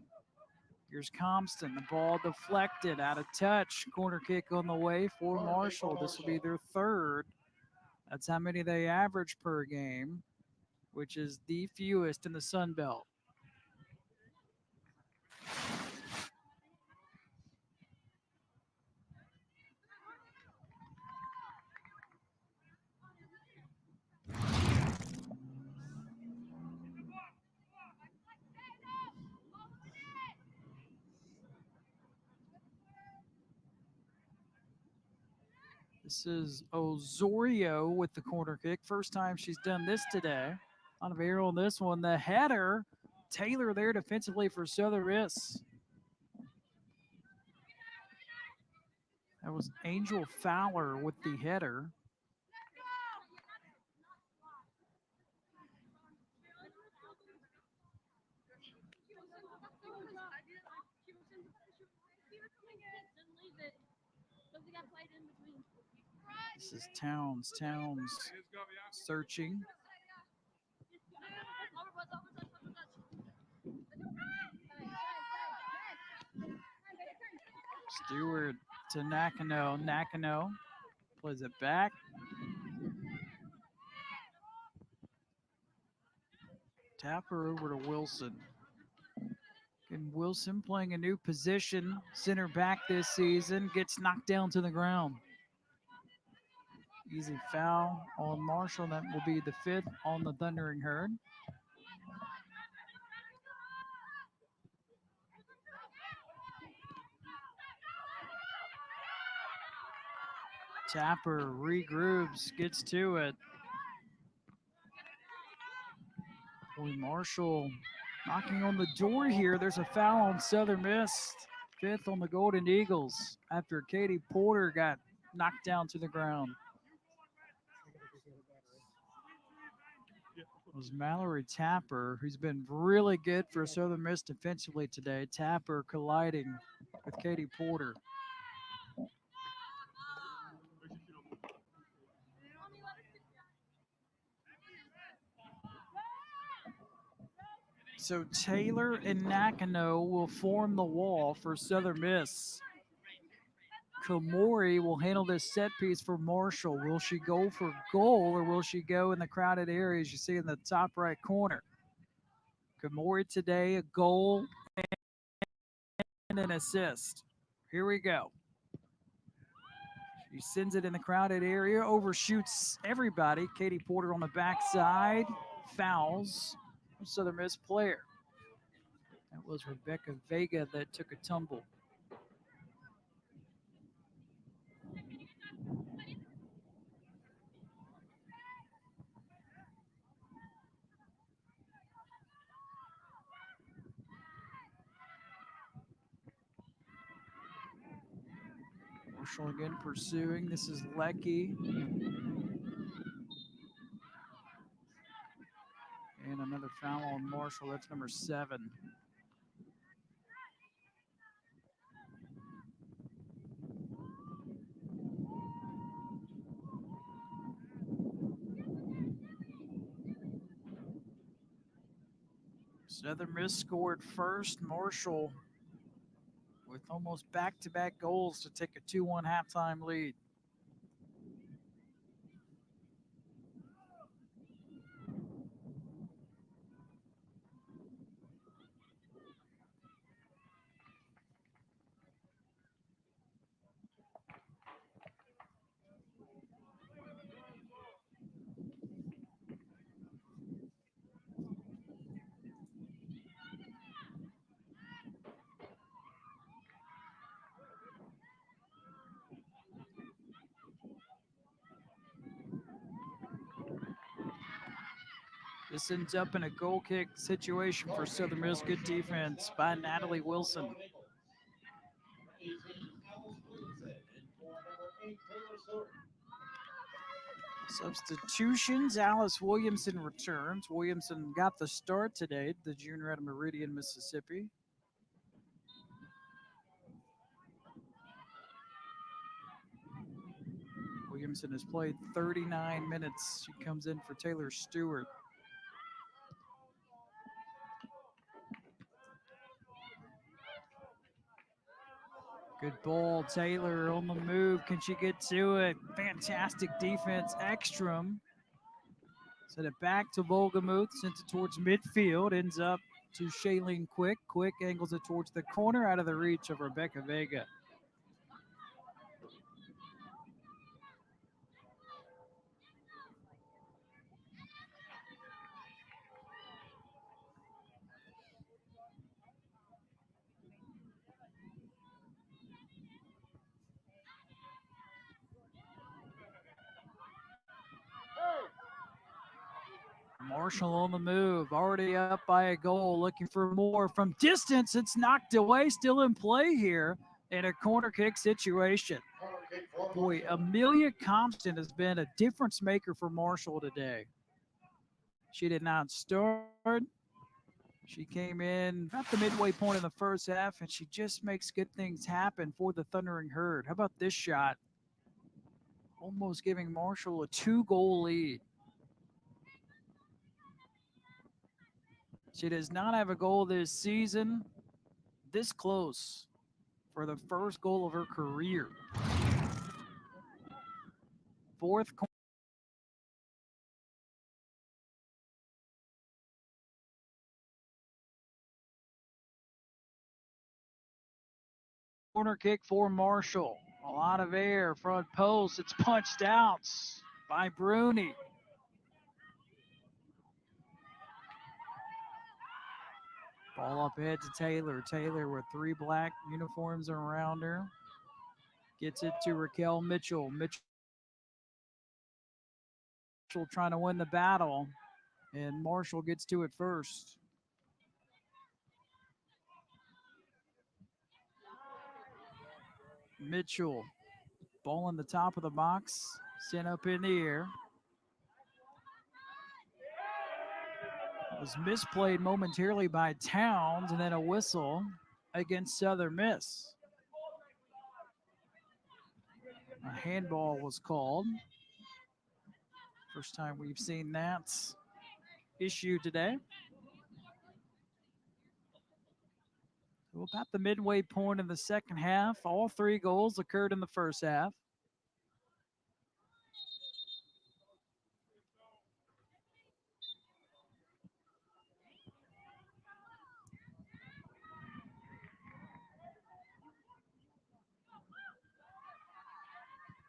Here's Compton. The ball deflected, out of touch. Corner kick on the way for Marshall. This will be their third. That's how many they average per game, which is the fewest in the Sun Belt. This is Osorio with the corner kick. First time she's done this today. A lot of air on this one. The header, Taylor there defensively for Southern Miss. That was Angel Fowler with the header. This is Towns. Towns searching. Stewart to Nakano. Nakano plays it back. Tapper over to Wilson. And Wilson playing a new position, center back this season, gets knocked down to the ground. Easy foul on Marshall. That will be the fifth on the Thundering Herd. Tapper regroups, gets to it. Boy, Marshall knocking on the door here. There's a foul on Southern Miss. Fifth on the Golden Eagles after Katie Porter got knocked down to the ground. It was Mallory Tapper, who's been really good for Southern Miss defensively today. Tapper colliding with Katie Porter. So Taylor and Nakano will form the wall for Southern Miss. Komori will handle this set piece for Marshall. Will she go for goal or will she go in the crowded areas you see in the top right corner? Komori today, a goal and an assist. Here we go. She sends it in the crowded area, overshoots everybody. Katie Porter on the backside, fouls Southern Miss player. That was Rebecca Vega that took a tumble. Marshall again pursuing. This is Lecky. And another foul on Marshall. That's number 7. Southern Miss scored first. Marshall with almost back-to-back goals to take a 2-1 halftime lead. This ends up in a goal kick situation for Southern Miss. Good defense by Natalie Wilson. Substitutions, Alice Williamson returns. Williamson got the start today, the junior out of Meridian, Mississippi. Williamson has played 39 minutes. She comes in for Taylor Stewart. Good ball. Taylor on the move. Can she get to it? Fantastic defense. Ekstrom. Send it back to Volgamuth. Sends it towards midfield. Ends up to Shailene Quick. Quick angles it towards the corner out of the reach of Rebecca Vega. Marshall on the move, already up by a goal, looking for more from distance. It's knocked away, still in play here in a corner kick situation. Boy, Amelia Compton has been a difference maker for Marshall today. She did not start. She came in about the midway point in the first half, and she just makes good things happen for the Thundering Herd. How about this shot? Almost giving Marshall a 2-goal lead. She does not have a goal this season this close for the first goal of her career. Fourth corner kick for Marshall. A lot of air, front post. It's punched out by Bruni. Ball up ahead to Taylor. Taylor with 3 black uniforms around her. Gets it to Raquel Mitchell. Mitchell trying to win the battle, and Marshall gets to it first. Mitchell, ball in the top of the box, sent up in the air. It was misplayed momentarily by Towns, and then a whistle against Southern Miss. A handball was called. First time we've seen that issue today. So about the midway point in the second half, all 3 goals occurred in the first half.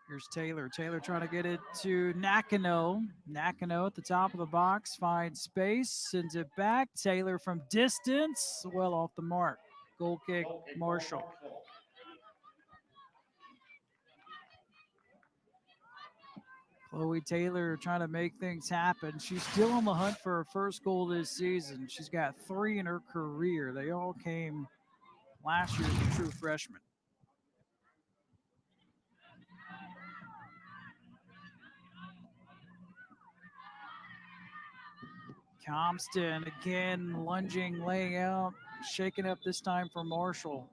Here's Taylor. Taylor trying to get it to Nakano. Nakano at the top of the box, finds space, sends it back. Taylor from distance, well off the mark. Goal kick, Marshall. Chloe Taylor trying to make things happen. She's still on the hunt for her first goal this season. She's got 3 in her career. They all came last year as a true freshman. Compton again, lunging, laying out, shaking up this time for Marshall.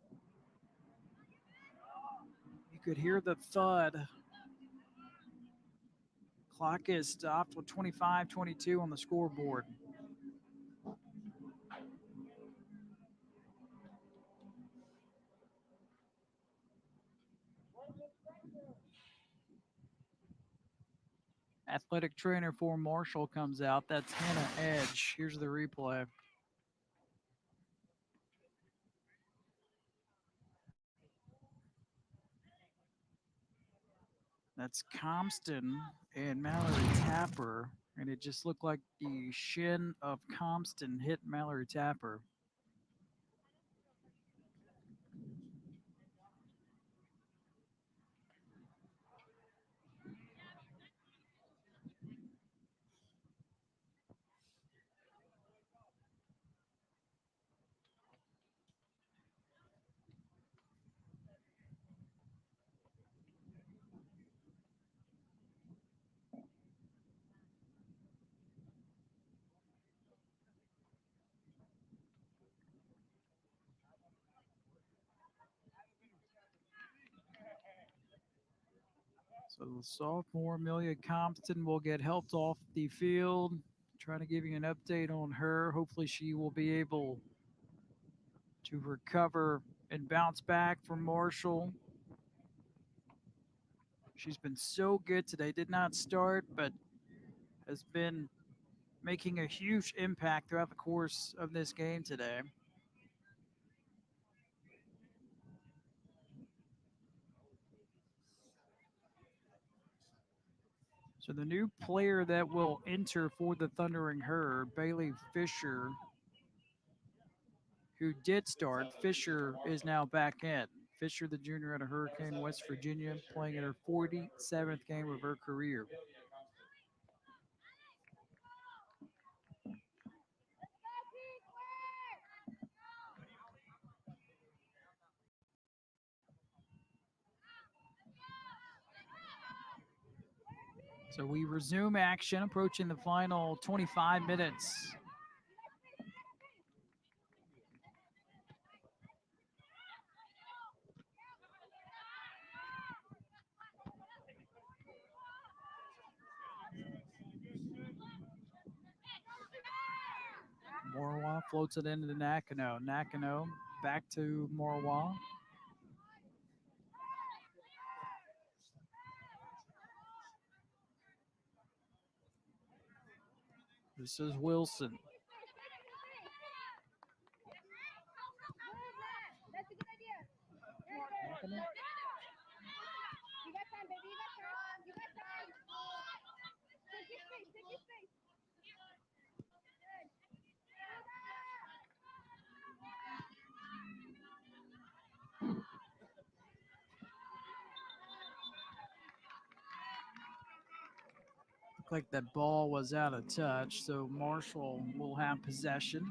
You could hear the thud. Clock is stopped with 25-22 on the scoreboard. Athletic trainer for Marshall comes out. That's Hannah Edge. Here's the replay. That's Compton and Mallory Tapper. And it just looked like the shin of Compton hit Mallory Tapper. So the sophomore Amelia Compton will get helped off the field. Trying to give you an update on her. Hopefully she will be able to recover and bounce back from Marshall. She's been so good today. Did not start, but has been making a huge impact throughout the course of this game today. So the new player that will enter for the Thundering Herd, Bailey Fisher, who did start. Fisher is now back in. Fisher, the junior out of Hurricane, West Virginia, playing in her 47th game of her career. So we resume action, approaching the final 25 minutes. Morwa floats it into Nakano. Nakano back to Morwa. This is Wilson. Looked like that ball was out of touch, so Marshall will have possession.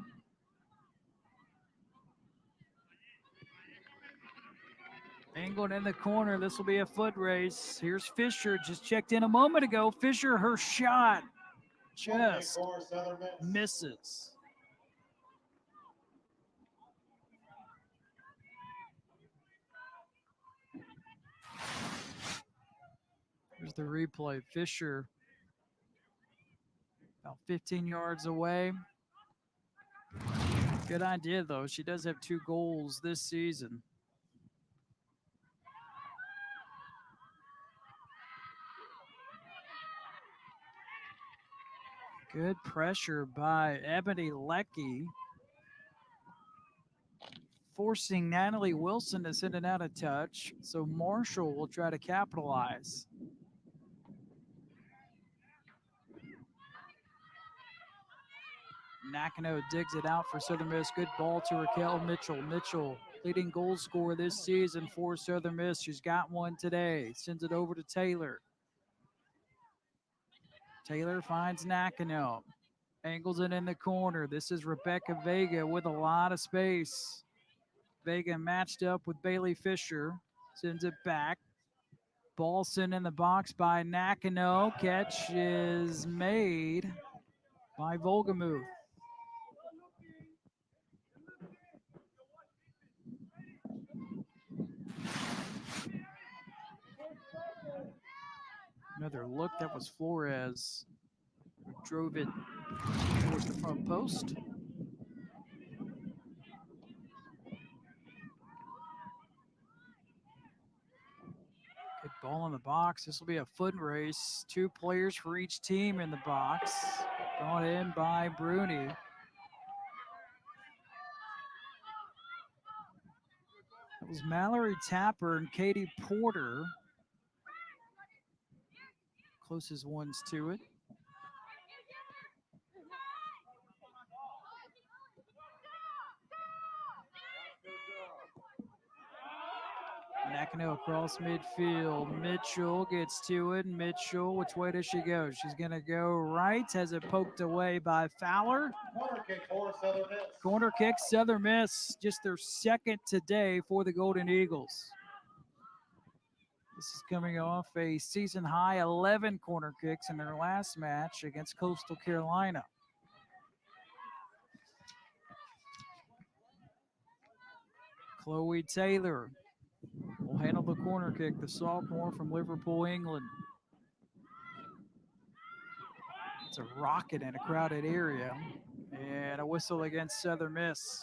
Angled in the corner. This will be a foot race. Here's Fisher, just checked in a moment ago. Fisher, her shot just misses. Here's the replay. Fisher about 15 yards away. Good idea, though. She does have 2 goals this season. Good pressure by Ebony Leckie, forcing Natalie Wilson to send it out of touch. So Marshall will try to capitalize. Nakano digs it out for Southern Miss. Good ball to Raquel Mitchell. Mitchell, leading goal scorer this season for Southern Miss. She's got one today. Sends it over to Taylor. Taylor finds Nakano. Angles it in the corner. This is Rebecca Vega with a lot of space. Vega matched up with Bailey Fisher. Sends it back. Ball sent in the box by Nakano. Catch is made by Volgamuth. Another look. That was Flores who drove it towards the front post. Good ball in the box. This will be a foot race. 2 players for each team in the box. Brought in by Bruni. It was Mallory Tapper and Katie Porter. Closest ones to it. Nakano across midfield. Mitchell gets to it. Mitchell, which way does she go? She's going to go right. Has it poked away by Fowler. Corner kick for Southern Miss. Corner kick, Southern Miss. Just their second today for the Golden Eagles. This is coming off a season high 11 corner kicks in their last match against Coastal Carolina. Chloe Taylor will will handle the corner kick, the sophomore from Liverpool, England. It's a rocket in a crowded area, and a whistle against Southern Miss.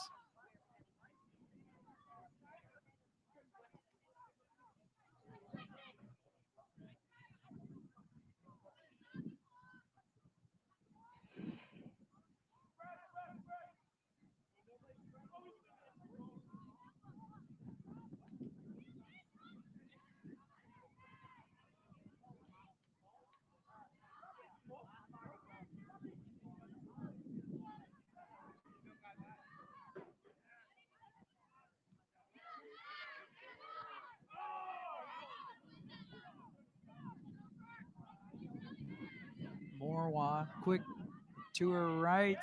Morwa, quick to her right.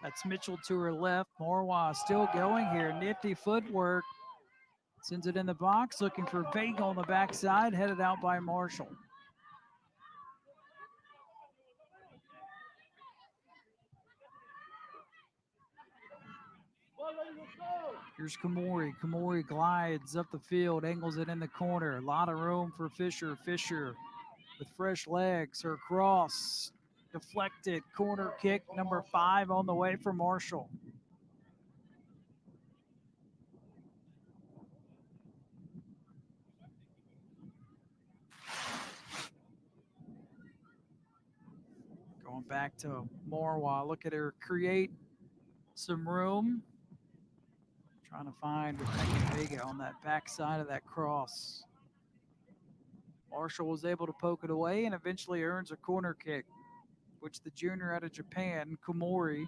That's Mitchell to her left. Morwa still going here. Nifty footwork. Sends it in the box, looking for Vega on the backside, headed out by Marshall. Here's Kamori. Kamori glides up the field, angles it in the corner. A lot of room for Fisher. Fisher with fresh legs. Her cross deflected. Corner kick number 5 on the way for Marshall. Going back to Morwa. Look at her create some room. Trying to find Rebecca Vega on that backside of that cross. Marshall was able to poke it away and eventually earns a corner kick, which the junior out of Japan, Komori,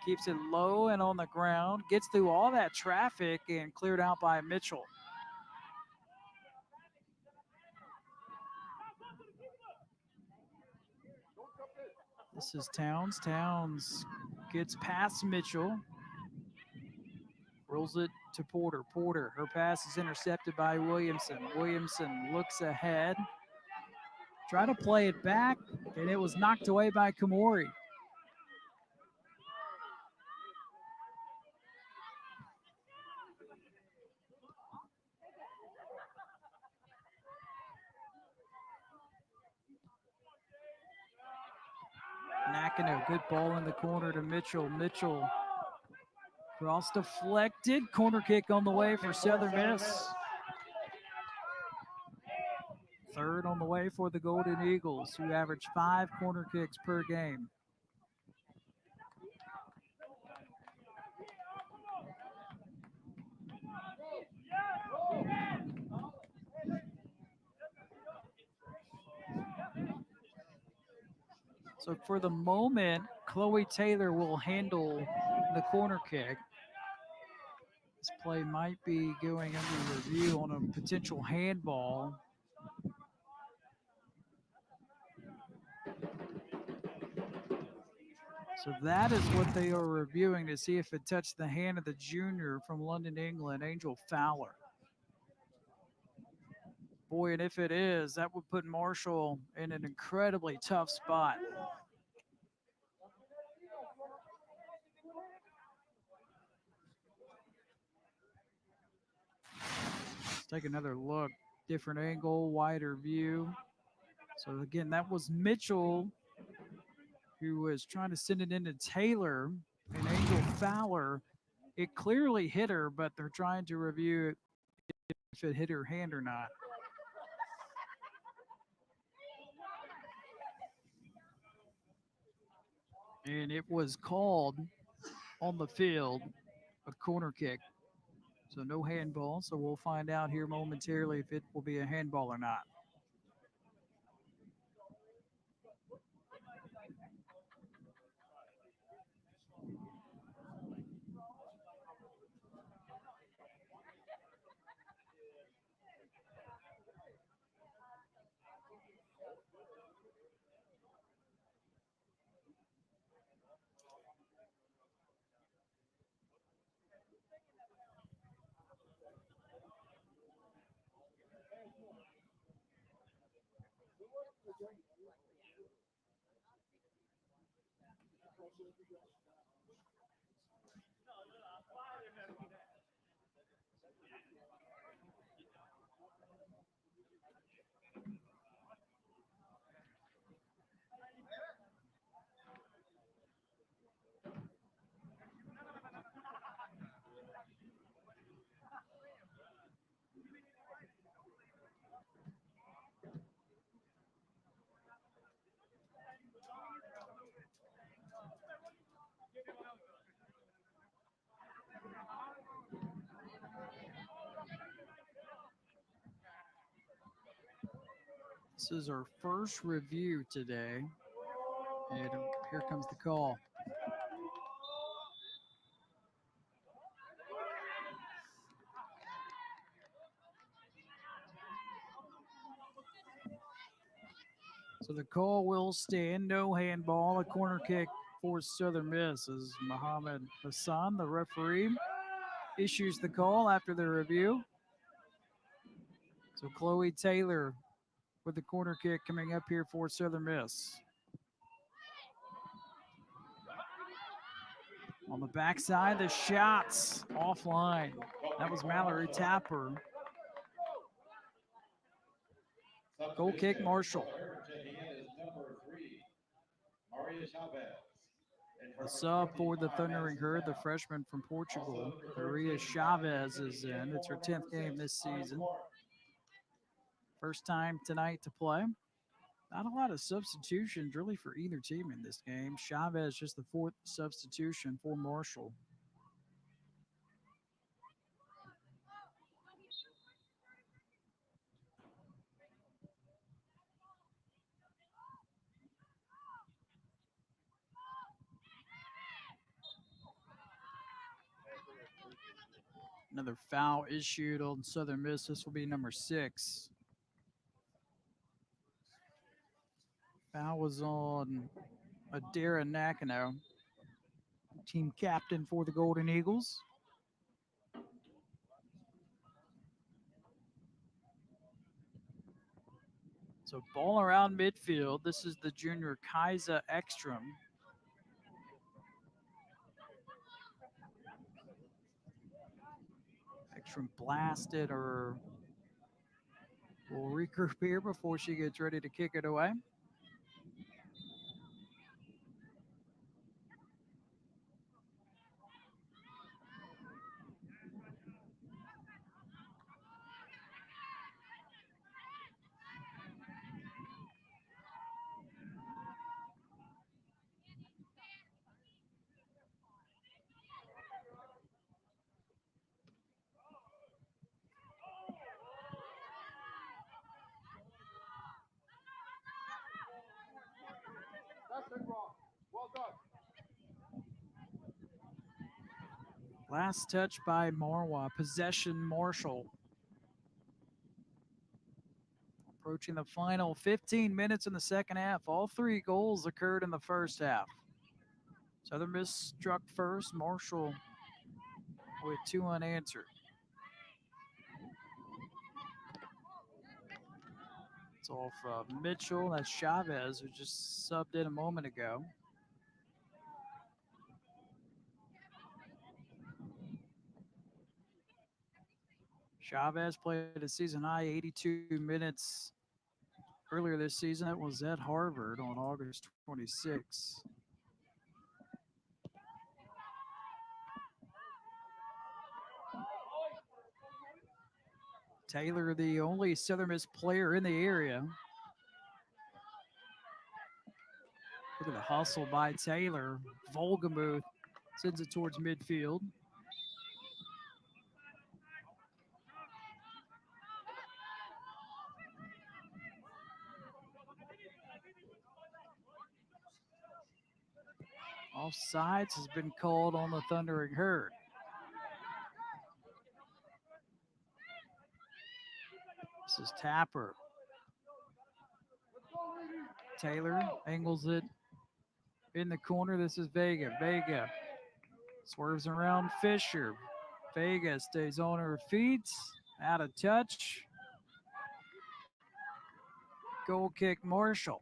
keeps it low and on the ground, gets through all that traffic and cleared out by Mitchell. This is Towns. Towns gets past Mitchell. Rolls it to Porter. Porter, her pass is intercepted by Williamson. Williamson looks ahead. Try to play it back, and it was knocked away by Komori. Nakano, good ball in the corner to Mitchell. Mitchell, cross deflected. Corner kick on the way for Southern Miss. Third on the way for the Golden Eagles, who average 5 corner kicks per game. So for the moment, Chloe Taylor will handle the corner kick. This play might be going under review on a potential handball. So that is what they are reviewing to see if it touched the hand of the junior from London, England, Angel Fowler. Boy, and if it is, that would put Marshall in an incredibly tough spot. Let's take another look. Different angle, wider view. So again, that was Mitchell who was trying to send it into Taylor, and Angel Fowler. It clearly hit her, but they're trying to review if it hit her hand or not. And it was called on the field a corner kick. So no handball. So we'll find out here momentarily if it will be a handball or not. This is our first review today. And here comes the call. So the call will stand. No handball. A corner kick for Southern Miss as Muhammad Hassan, the referee, issues the call after the review. So Chloe Taylor with the corner kick coming up here for Southern Miss. On the backside, the shots offline. That was Mallory Tapper. Goal kick, Marshall. A sub for the Thundering Herd, the freshman from Portugal. Maria Chavez is in. It's her 10th game this season. First time tonight to play. Not a lot of substitutions really for either team in this game. Chavez just the 4th substitution for Marshall. Another foul issued on Southern Miss. This will be number 6. Foul was on Adara Nakano, team captain for the Golden Eagles. So ball around midfield. This is the junior Kaisa Ekstrom. Ekstrom blasted her. We'll regroup here before she gets ready to kick it away. Last touch by Marwa. Possession Marshall. Approaching the final 15 minutes in the second half. All 3 goals occurred in the first half. Southern Miss struck first. Marshall with 2 unanswered. It's off Mitchell. That's Chavez, who just subbed in a moment ago. Chavez played a season high 82 minutes earlier this season. That was at Harvard on August 26. Taylor, the only Southern Miss player in the area. Look at the hustle by Taylor. Volgamuth sends it towards midfield. Offsides has been called on the Thundering Herd. This is Tapper. Taylor angles it in the corner. This is Vega. Vega swerves around Fisher. Vega stays on her feet. Out of touch. Goal kick Marshall.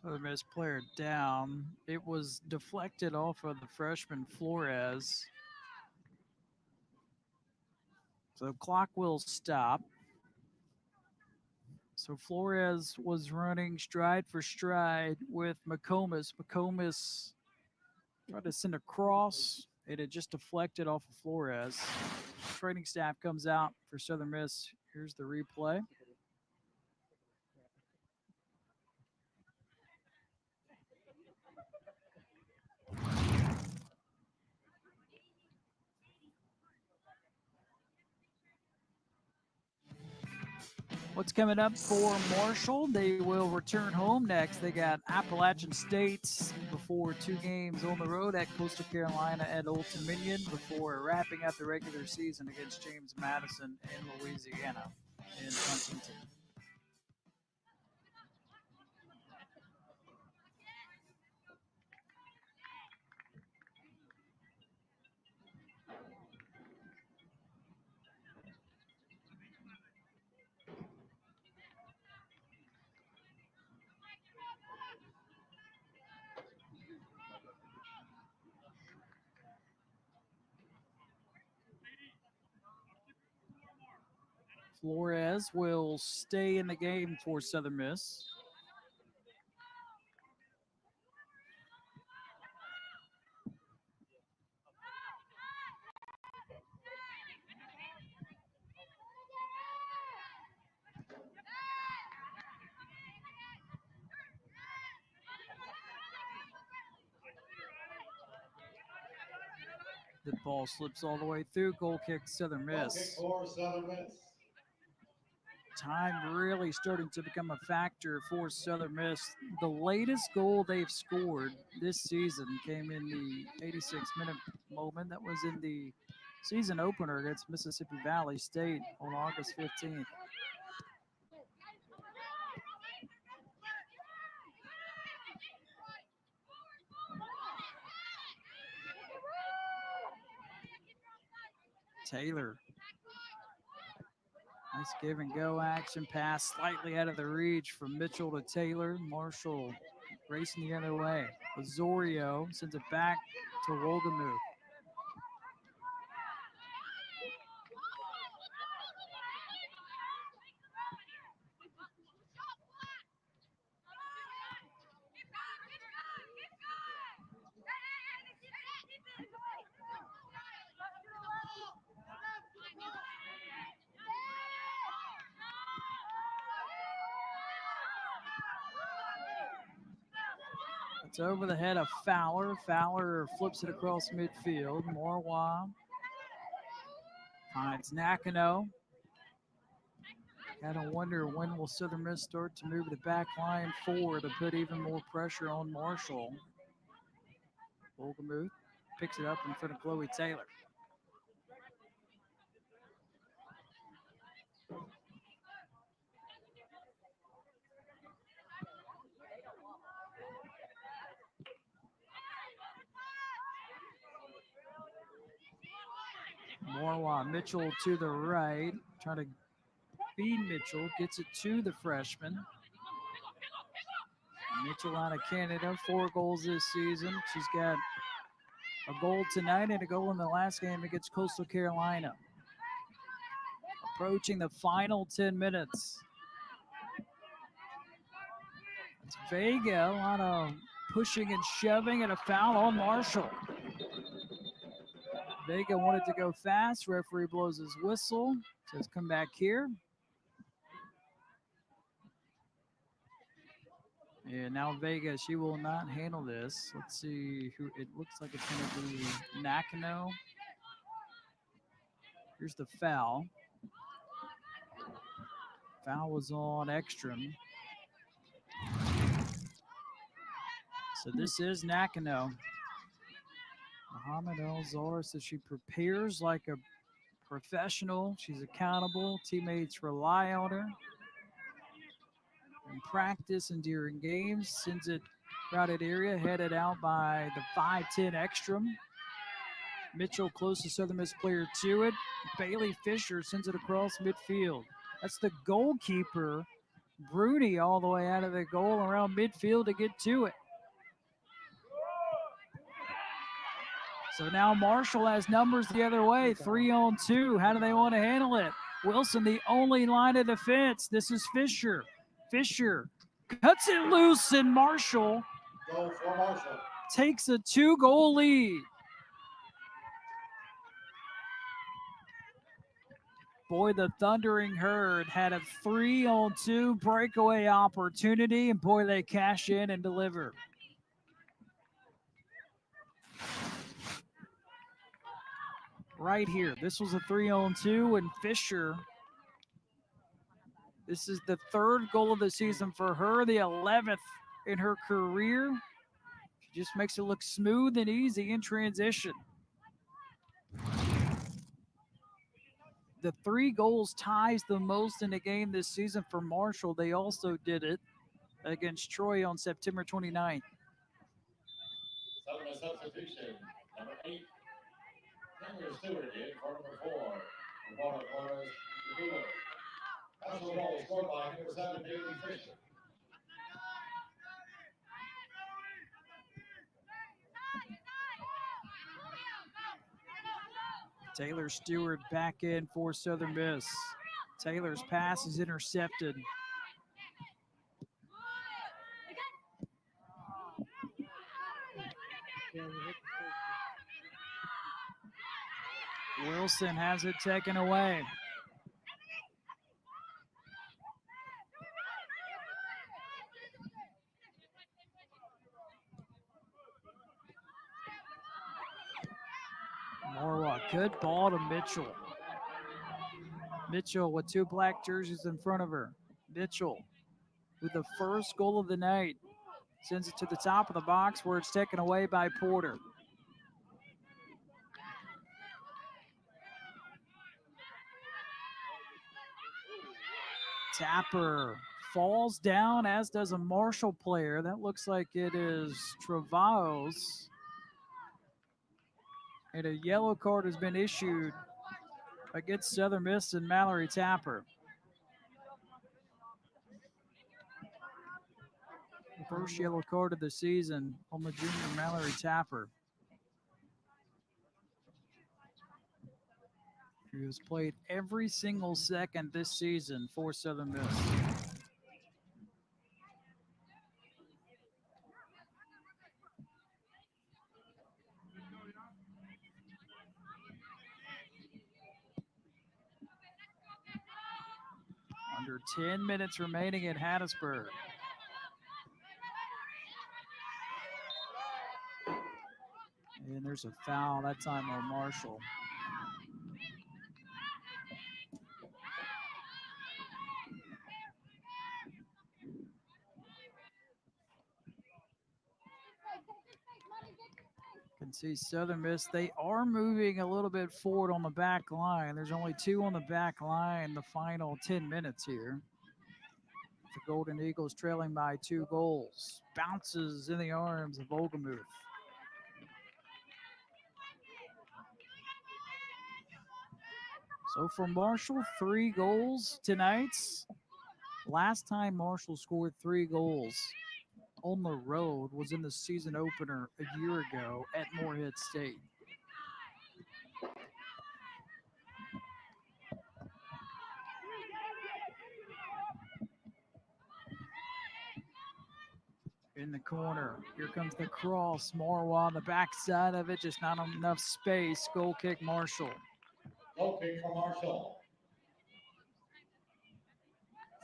So the Miss player down. It was deflected off of the freshman Flores. So clock will stop. So Flores was running stride for stride with McComas. McComas tried to send a cross. It had just deflected off of Flores. Training staff comes out for Southern Miss. Here's the replay. What's coming up for Marshall? They will return home next. They got Appalachian State before 2 games on the road at Coastal Carolina at Old Dominion before wrapping up the regular season against James Madison in Louisiana in Huntington. Flores will stay in the game for Southern Miss. The ball slips all the way through. Goal kick, Southern Goal kick Miss. for Southern Miss. Time really starting to become a factor for Southern Miss. The latest goal they've scored this season came in the 86-minute moment. That was in the season opener against Mississippi Valley State on August 15th. Taylor. Nice give and go action pass, slightly out of the reach from Mitchell to Taylor. Marshall racing the other way. Osorio sends it back to Wogamu. It's over the head of Fowler. Fowler flips it across midfield. Morwa finds Nakano. Gotta wonder when will Southern Miss start to move the back line forward to put even more pressure on Marshall. Wogamu picks it up in front of Chloe Taylor. Morwa, Mitchell to the right, trying to feed Mitchell, gets it to the freshman. Mitchell out of Canada, 4 goals this season. She's got a goal tonight and a goal in the last game against Coastal Carolina. Approaching the final 10 minutes. It's Vega, a lot of pushing and shoving and a foul on Marshall. Vega wanted to go fast. Referee blows his whistle. Says come back here. Yeah, now Vega, she will not handle this. Let's see who, it looks like it's going to be Nakano. Here's the foul. Foul was on Ekstrom. So this is Nakano. Muhammad El-Zar says she prepares like a professional. She's accountable. Teammates rely on her. In practice and during games, sends it crowded area, headed out by the 5'10 Ekstrom. Mitchell close to Southern Miss player to it. Bailey Fisher sends it across midfield. That's the goalkeeper, Bruni, all the way out of the goal around midfield to get to it. So now Marshall has numbers the other way, 3-on-2. How do they want to handle it? Wilson, the only line of defense. This is Fisher. Fisher cuts it loose, and Marshall Goal for Marshall. takes a 2-goal lead. Boy, the Thundering Herd had a 3-on-2 breakaway opportunity, and boy, they cash in and deliver. Right here, this was a 3-on-2, and Fisher, this is the 3rd goal of the season for her, the 11th in her career. She just makes it look smooth and easy in transition. The 3 goals ties the most in a game this season for Marshall. They also did it against Troy on September 29th. Southern substitution, number 8. Taylor Stewart in for number 4. Water Flores, Bueller. Marshall goal scored by number 7, Bailey Fisher. Taylor Stewart back in for Southern Miss. Taylor's pass is intercepted. Wilson has it taken away. Morwa, good ball to Mitchell. Mitchell with 2 black jerseys in front of her. Mitchell with the first goal of the night. Sends it to the top of the box where it's taken away by Porter. Tapper falls down, as does a Marshall player. That looks like it is Travaos. And a yellow card has been issued against Southern Miss and Mallory Tapper. The first yellow card of the season on the junior Mallory Tapper, who has played every single second this season for Southern Miss. Under 10 minutes remaining at Hattiesburg. And there's a foul that time on Marshall. Can see Southern Miss, they are moving a little bit forward on the back line. There's only 2 on the back line the final 10 minutes here. The Golden Eagles trailing by 2 goals. Bounces in the arms of Olgamuth. So for Marshall, 3 goals tonight. Last time Marshall scored 3 goals on the road was in the season opener a year ago at Morehead State. In the corner, here comes the cross. Marwa on the backside of it, just not enough space. Goal kick, Marshall. Goal kick for Marshall.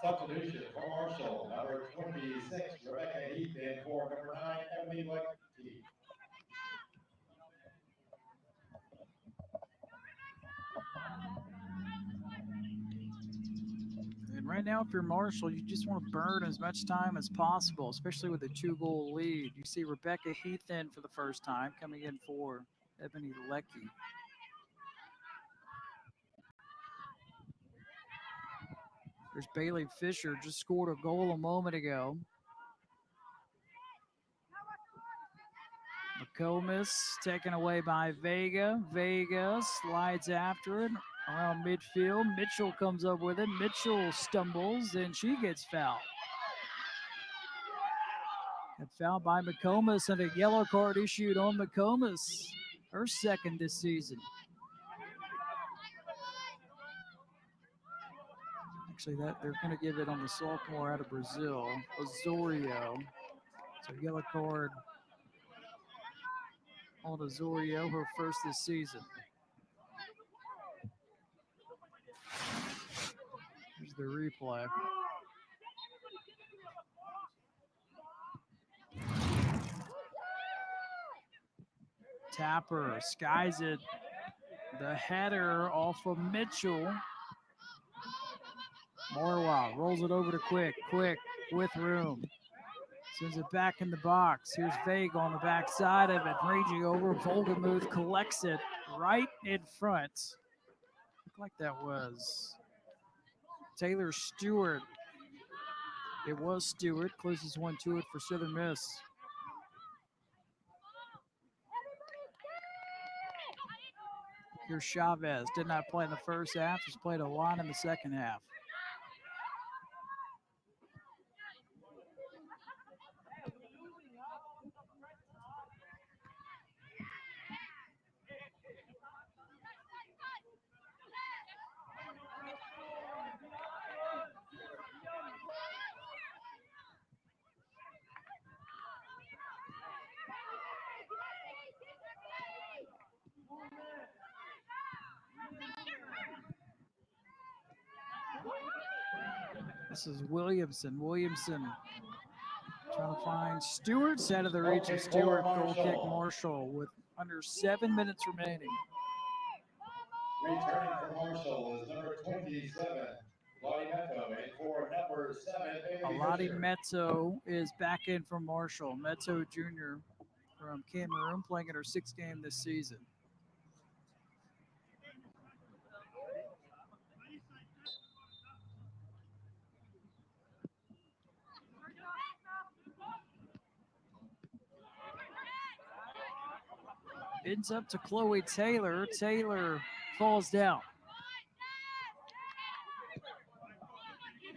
Substitution for Marshall, number 26, Rebecca Heath, and for number 9, Emily Leckie. And right now, if you're Marshall, you just want to burn as much time as possible, especially with a 2-goal lead. You see Rebecca Heath in for the first time, coming in for Ebony Leckie. There's Bailey Fisher, just scored a goal a moment ago. McComas taken away by Vega. Vega slides after it around midfield. Mitchell comes up with it. Mitchell stumbles and she gets fouled. And fouled by McComas and a yellow card issued on McComas. her second this season. Actually, that they're going to give it on the sophomore out of Brazil, Osorio. So yellow card on Osorio, her first this season. Here's the replay. Tapper skies it. The header off of Mitchell. Morwa rolls it over to Quick. Quick with room. Sends it back in the box. Here's Vega on the back side of it. Raging over. Volgamuth collects it right in front. Looked like that was Taylor Stewart. It was Stewart. Closest one to it for Southern Miss. Here's Chavez. Did not play in the first half. He's played a lot in the second half. This is Williamson. Williamson trying to find Stewart. Set of the reach of Stewart. Goal kick Marshall with under 7 minutes remaining. Returning for Marshall is number 27, Lottie Meto, and for number 7, Bailey Aladi Fisher. Meto is back in for Marshall. Meto Jr. from Cameroon, playing in her 6th game this season. Ends up to Chloe Taylor. Taylor falls down.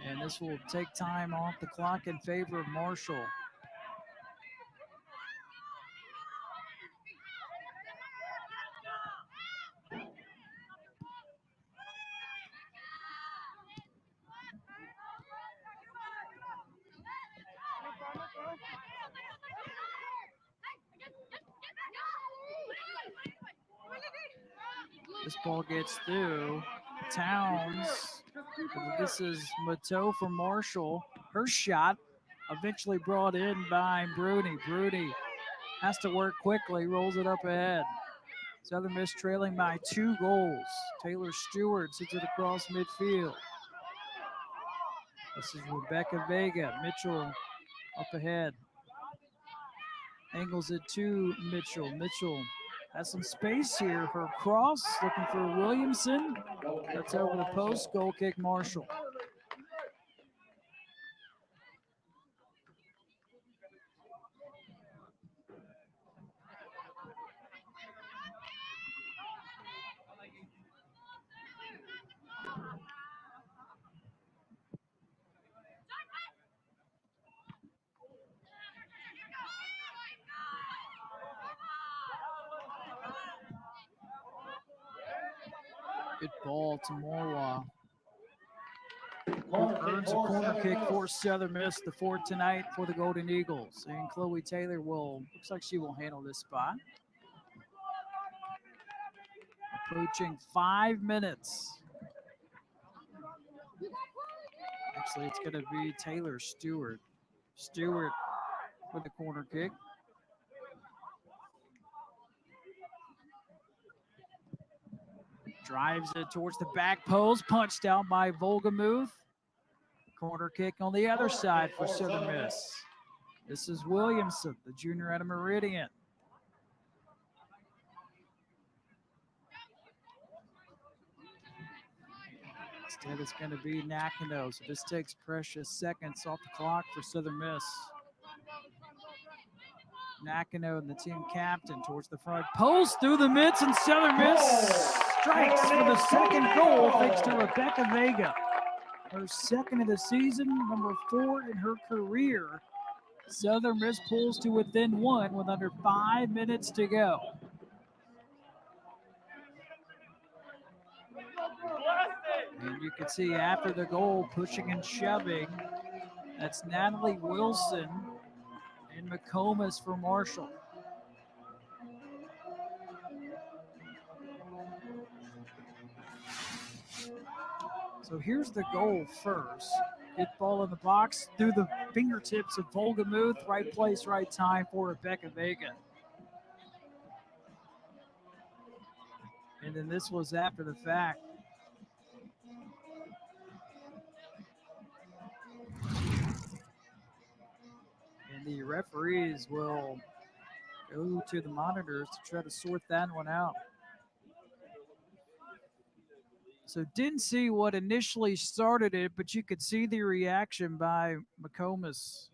And this will take time off the clock in favor of Marshall. This ball gets through. Towns. This is Mateau for Marshall. Her shot eventually brought in by Bruni. Bruni has to work quickly, rolls it up ahead. Southern Miss trailing by 2 goals. Taylor Stewart sends it across midfield. This is Rebecca Vega. Mitchell up ahead. Angles it to Mitchell. Mitchell has some space here. Her cross, looking for Williamson. That's over the post. Goal kick Marshall. Good ball to Morwa. Earns a corner kick for Southern Miss, the 4th tonight for the Golden Eagles. And Chloe Taylor looks like she will handle this spot. Approaching 5 minutes. Actually, it's going to be Taylor Stewart. Stewart with the corner kick. Drives it towards the back post, punched out by Volgamuth. Corner kick on the other side for Southern Miss. This is Williamson, the junior out of Meridian. Instead, it's going to be Nakano. So this takes precious seconds off the clock for Southern Miss. Nakano and the team captain towards the front post through the midst, and Southern Miss strikes for the second goal thanks to Rebecca Vega. Her second of the season, number 4 in her career. Southern Miss pulls to within 1 with under 5 minutes to go. And you can see after the goal, pushing and shoving, that's Natalie Wilson and McComas for Marshall. So here's the goal first. Good ball in the box through the fingertips of Volga Muth. Right place, right time for Rebecca Vega. And then this was after the fact. And the referees will go to the monitors to try to sort that one out. So didn't see what initially started it, but you could see the reaction by McComas.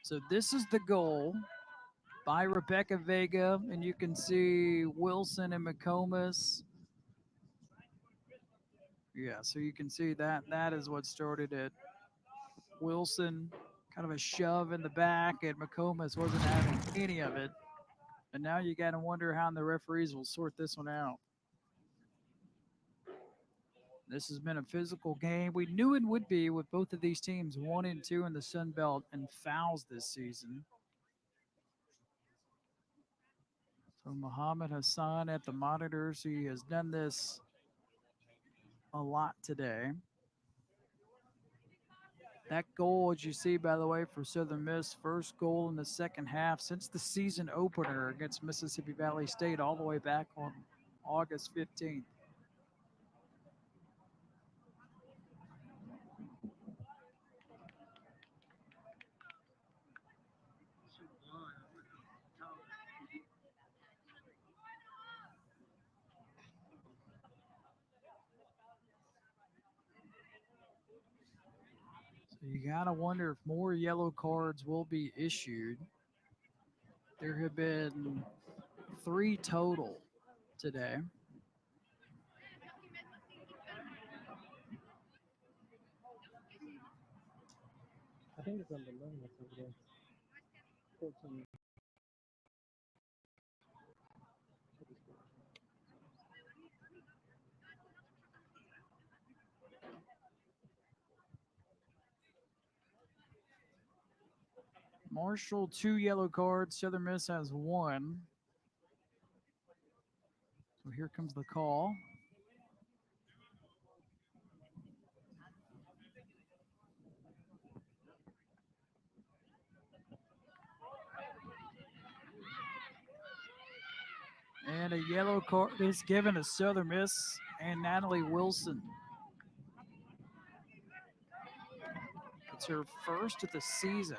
So this is the goal by Rebecca Vega, and you can see Wilson and McComas. Yeah, so you can see that is what started it. Wilson, kind of a shove in the back, and McComas wasn't having any of it. And now you got to wonder how the referees will sort this one out. This has been a physical game. We knew it would be with both of these teams 1 and 2 in the Sun Belt and fouls this season. So Muhammad Hassan at the monitors. He has done this a lot today. That goal, as you see, by the way, for Southern Miss, first goal in the second half since the season opener against Mississippi Valley State all the way back on August 15th. So you got to wonder if more yellow cards will be issued. There have been 3 total today. I think it's on the line that's over there. 14. Marshall, 2 yellow cards. Southern Miss has 1. So here comes the call. And a yellow card is given to Southern Miss and Natalie Wilson. It's her first of the season.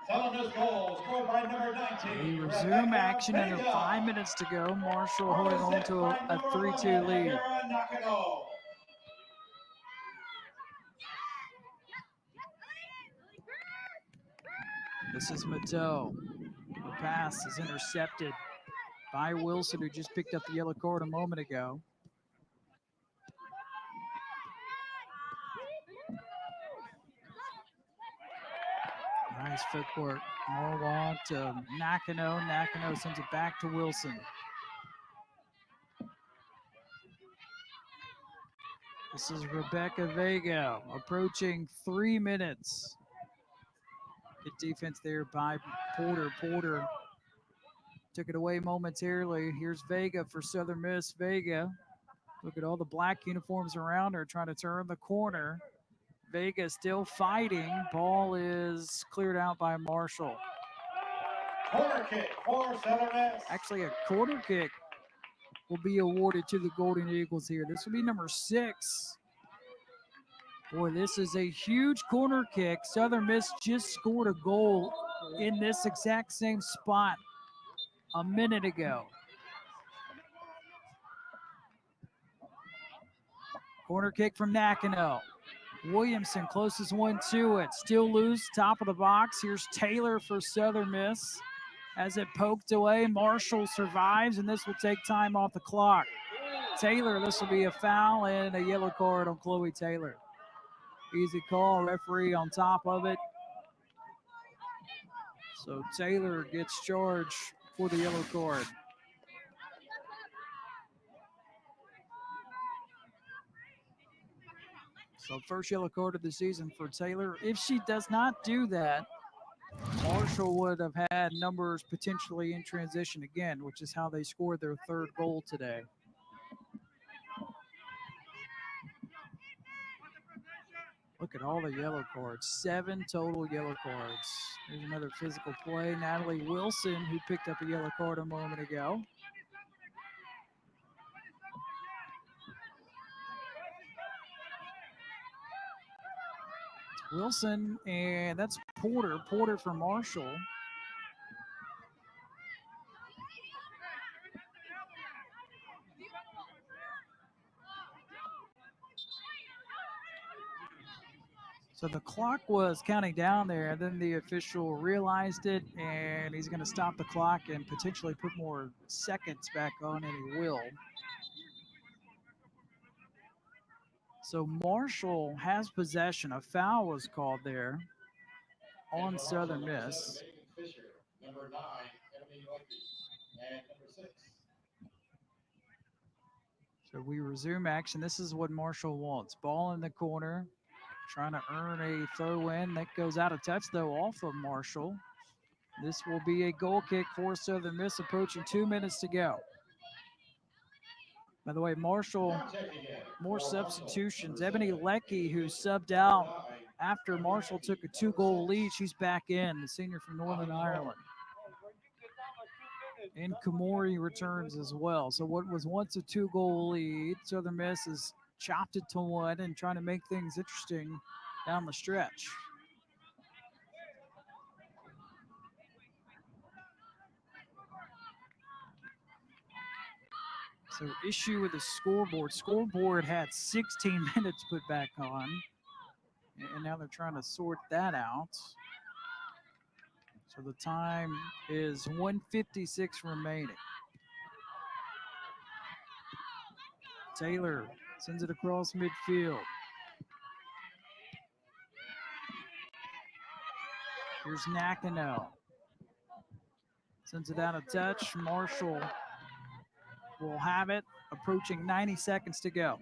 Southern Miss goal scored by number 19. We resume action under 5 minutes to go. Marshall holding on to a 3-2 lead. This is Mateau. The pass is intercepted by Wilson, who just picked up the yellow card a moment ago. Nice footwork. Morwan to Nakano. Nakano sends it back to Wilson. This is Rebecca Vega approaching 3 minutes. Good defense there by Porter. Porter took it away momentarily. Here's Vega for Southern Miss. Vega, look at all the black uniforms around her trying to turn the corner. Vega still fighting. Ball is cleared out by Marshall. Corner kick for Southern Miss. Actually, a corner kick will be awarded to the Golden Eagles here. This will be number 6. Boy, this is a huge corner kick. Southern Miss just scored a goal in this exact same spot a minute ago. Corner kick from Nakano. Williamson closest one to it. Still loose, top of the box. Here's Taylor for Southern Miss. As it poked away, Marshall survives, and this will take time off the clock. Taylor, this will be a foul and a yellow card on Chloe Taylor. Easy call, referee on top of it. So Taylor gets charged for the yellow card. So first yellow card of the season for Taylor. If she does not do that, Marshall would have had numbers potentially in transition again, which is how they scored their third goal today. Look at all the yellow cards, 7 total yellow cards. There's another physical play. Natalie Wilson, who picked up a yellow card a moment ago. Wilson, and that's Porter. Porter for Marshall. So the clock was counting down there, and then the official realized it, and he's going to stop the clock and potentially put more seconds back on, and he will. So Marshall has possession. A foul was called there on Southern Miss. Number 9, Emily Murphy, and number 6. So we resume action. This is what Marshall wants. Ball in the corner, trying to earn a throw in. That goes out of touch, though, off of Marshall. This will be a goal kick for Southern Miss, approaching 2 minutes to go. By the way, Marshall, more substitutions. Ebony Leckie, who subbed out after Marshall took a 2-goal lead, she's back in, the senior from Northern Ireland. And Kamori returns as well. So what was once a 2-goal lead, Southern Miss has chopped it to 1 and trying to make things interesting down the stretch. So issue with the scoreboard. Scoreboard had 16 minutes put back on, and now they're trying to sort that out. So the time is 1:56 remaining. Taylor sends it across midfield. Here's Nakano. Sends it out of touch. Marshall will have it, approaching 90 seconds to go.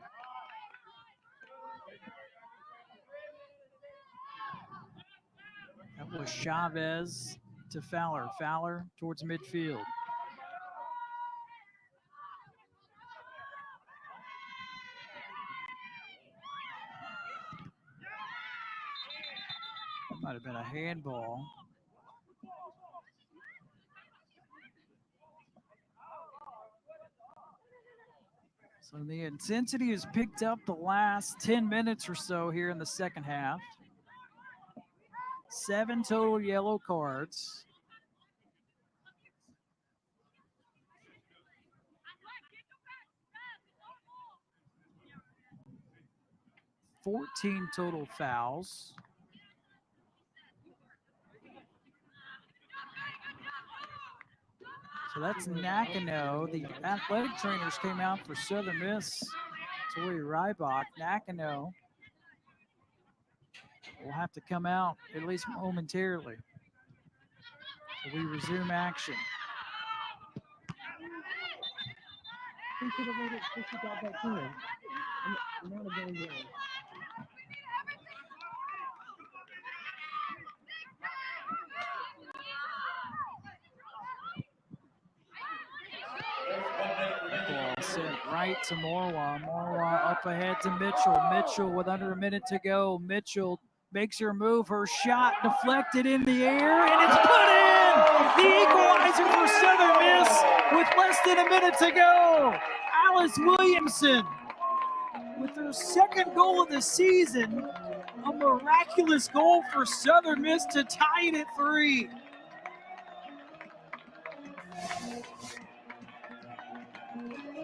That was Chavez to Fowler. Fowler towards midfield. That might have been a handball. So the intensity has picked up the last 10 minutes or so here in the second half. 7 total yellow cards. $14 total fouls. So that's Nakano. The athletic trainers came out for Southern Miss. Tori Rybach. Nakano will have to come out at least momentarily. So we resume action. He should have waited till she got back in. I'm not a game. Ball sent right to Morwa. Morwa up ahead to Mitchell. Mitchell with under a minute to go. Mitchell makes her move. Her shot deflected in the air, and it's put in! The equalizer for Southern Miss with less than a minute to go. Alice Williamson with her second goal of the season. A miraculous goal for Southern Miss to tie it at 3.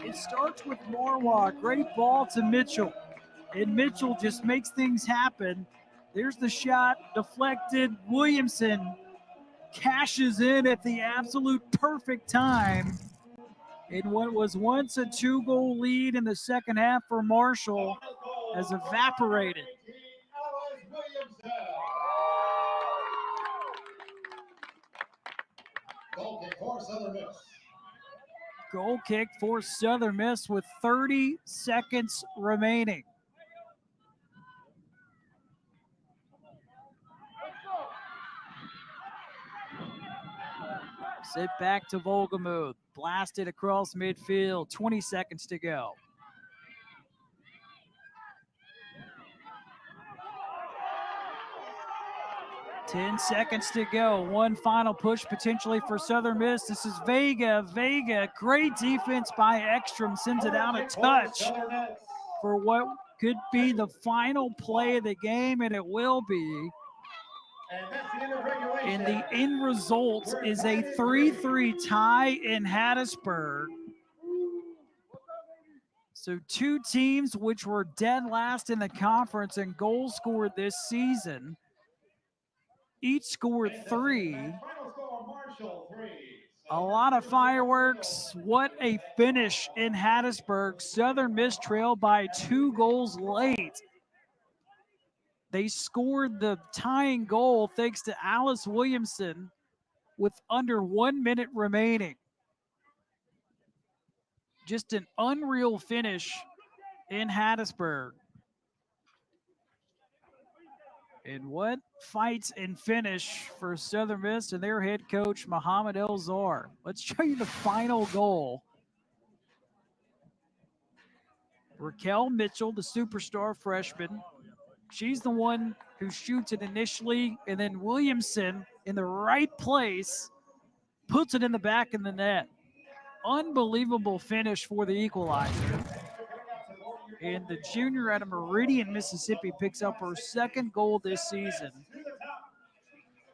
It starts with Marwa. Great ball to Mitchell. And Mitchell just makes things happen. There's the shot deflected. Williamson cashes in at the absolute perfect time. In what was once a 2-goal lead in the second half for Marshall has evaporated. Goal kick for Southern Miss. Goal kick for Southern Miss with 30 seconds remaining. Sit back to Volgamuth. Blasted across midfield. 20 seconds to go. Ten seconds to go. One final push potentially for Southern Miss. This is Vega. Vega, great defense by Ekstrom. Sends it out a touch for what could be the final play of the game, and it will be. And the end result is a 3-3 tie in Hattiesburg. So two teams which were dead last in the conference in goals scored this season, each scored 3. A lot of fireworks. What a finish in Hattiesburg. Southern Miss trailed by 2 goals late. They scored the tying goal thanks to Alice Williamson with under 1 minute remaining. Just an unreal finish in Hattiesburg. And what fights and finish for Southern Miss and their head coach, Muhammad El-Zar. Let's show you the final goal. Raquel Mitchell, the superstar freshman. She's the one who shoots it initially, and then Williamson in the right place puts it in the back of the net. Unbelievable finish for the equalizer. And the junior out of Meridian, Mississippi picks up her 2nd goal this season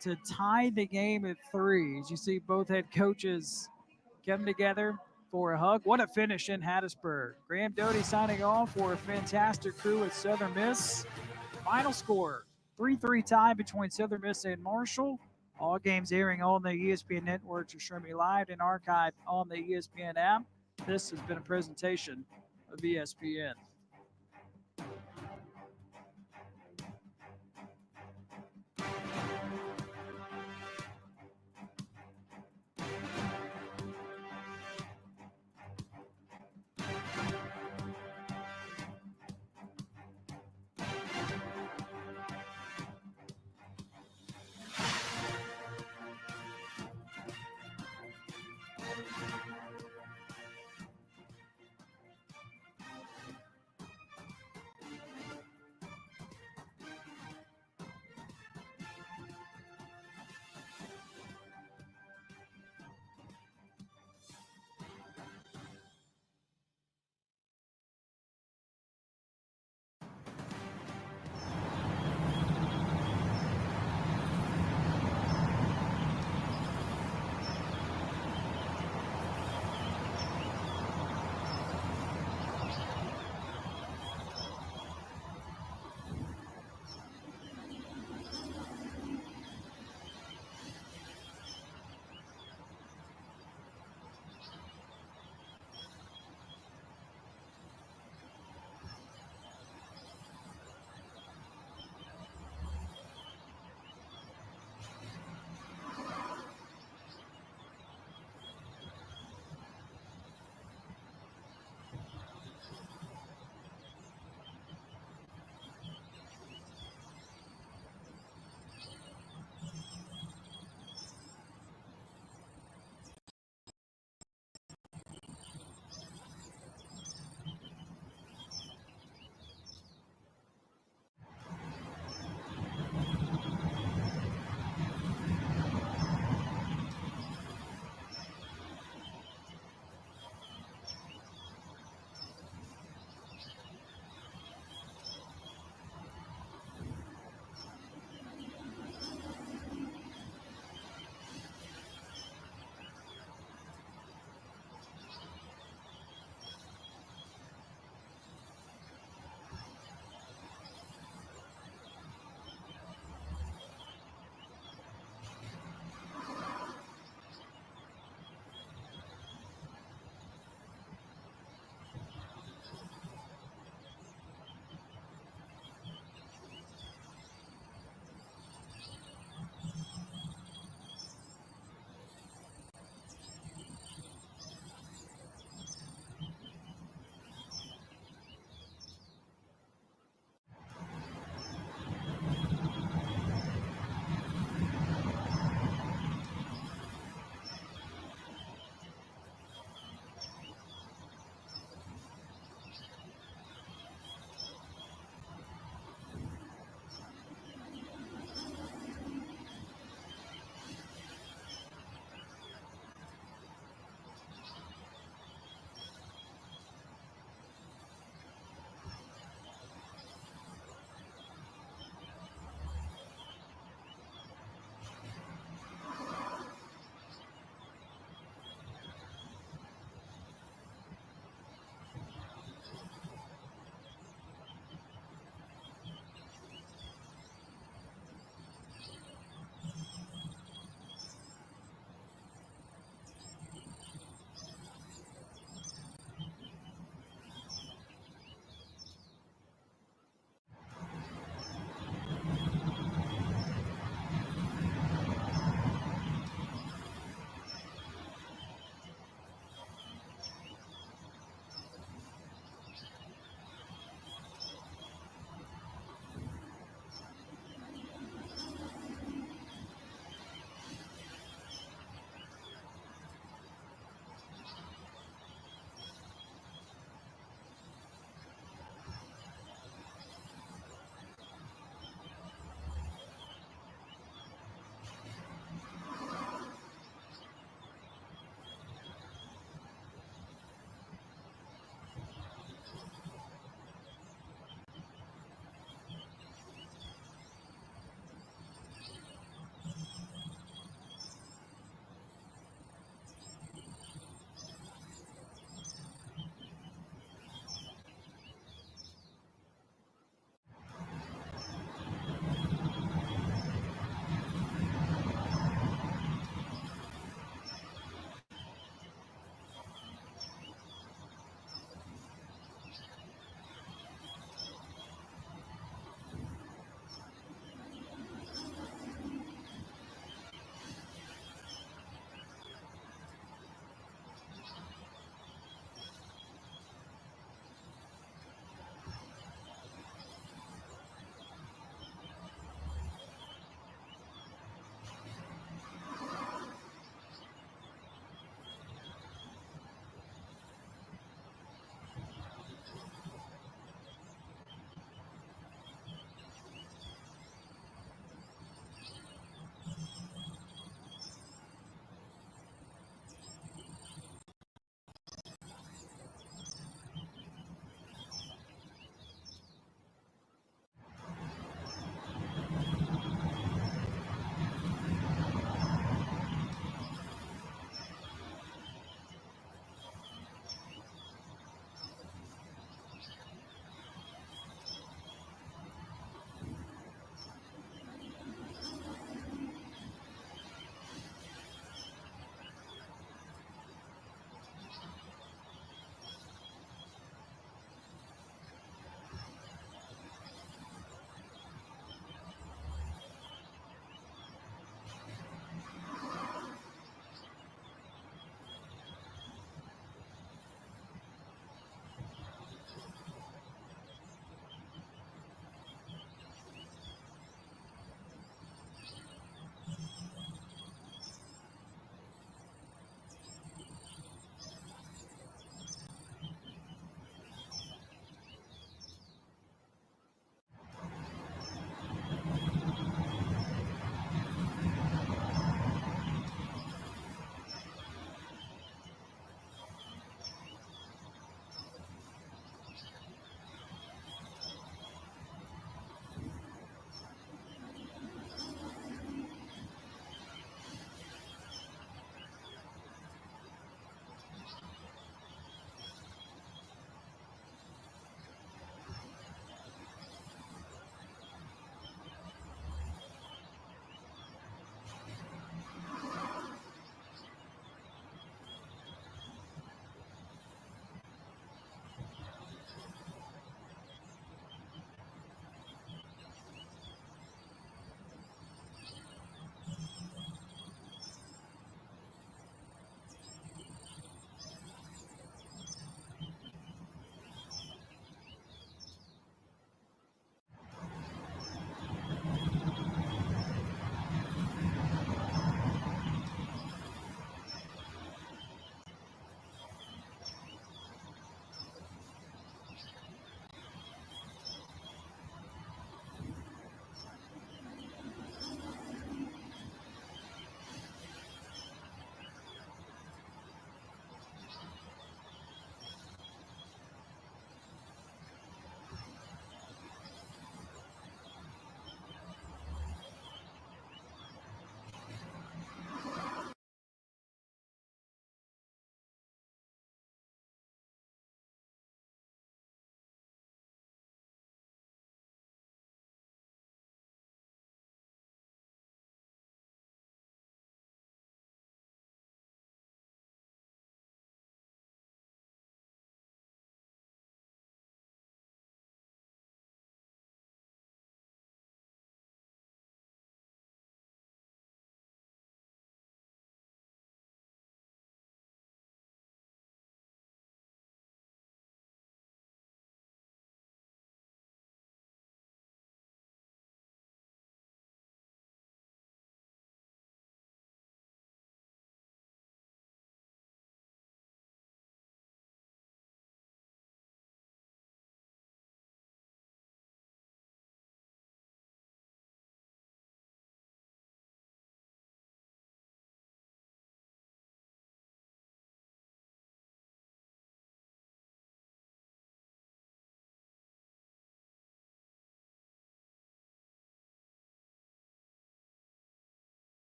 to tie the game at 3. As you see, both head coaches come together for a hug. What a finish in Hattiesburg. Graham Doty signing off for a fantastic crew at Southern Miss. Final score, 3-3 tie between Southern Miss and Marshall. All games airing on the ESPN network are streaming live and archived on the ESPN app. This has been a presentation of ESPN.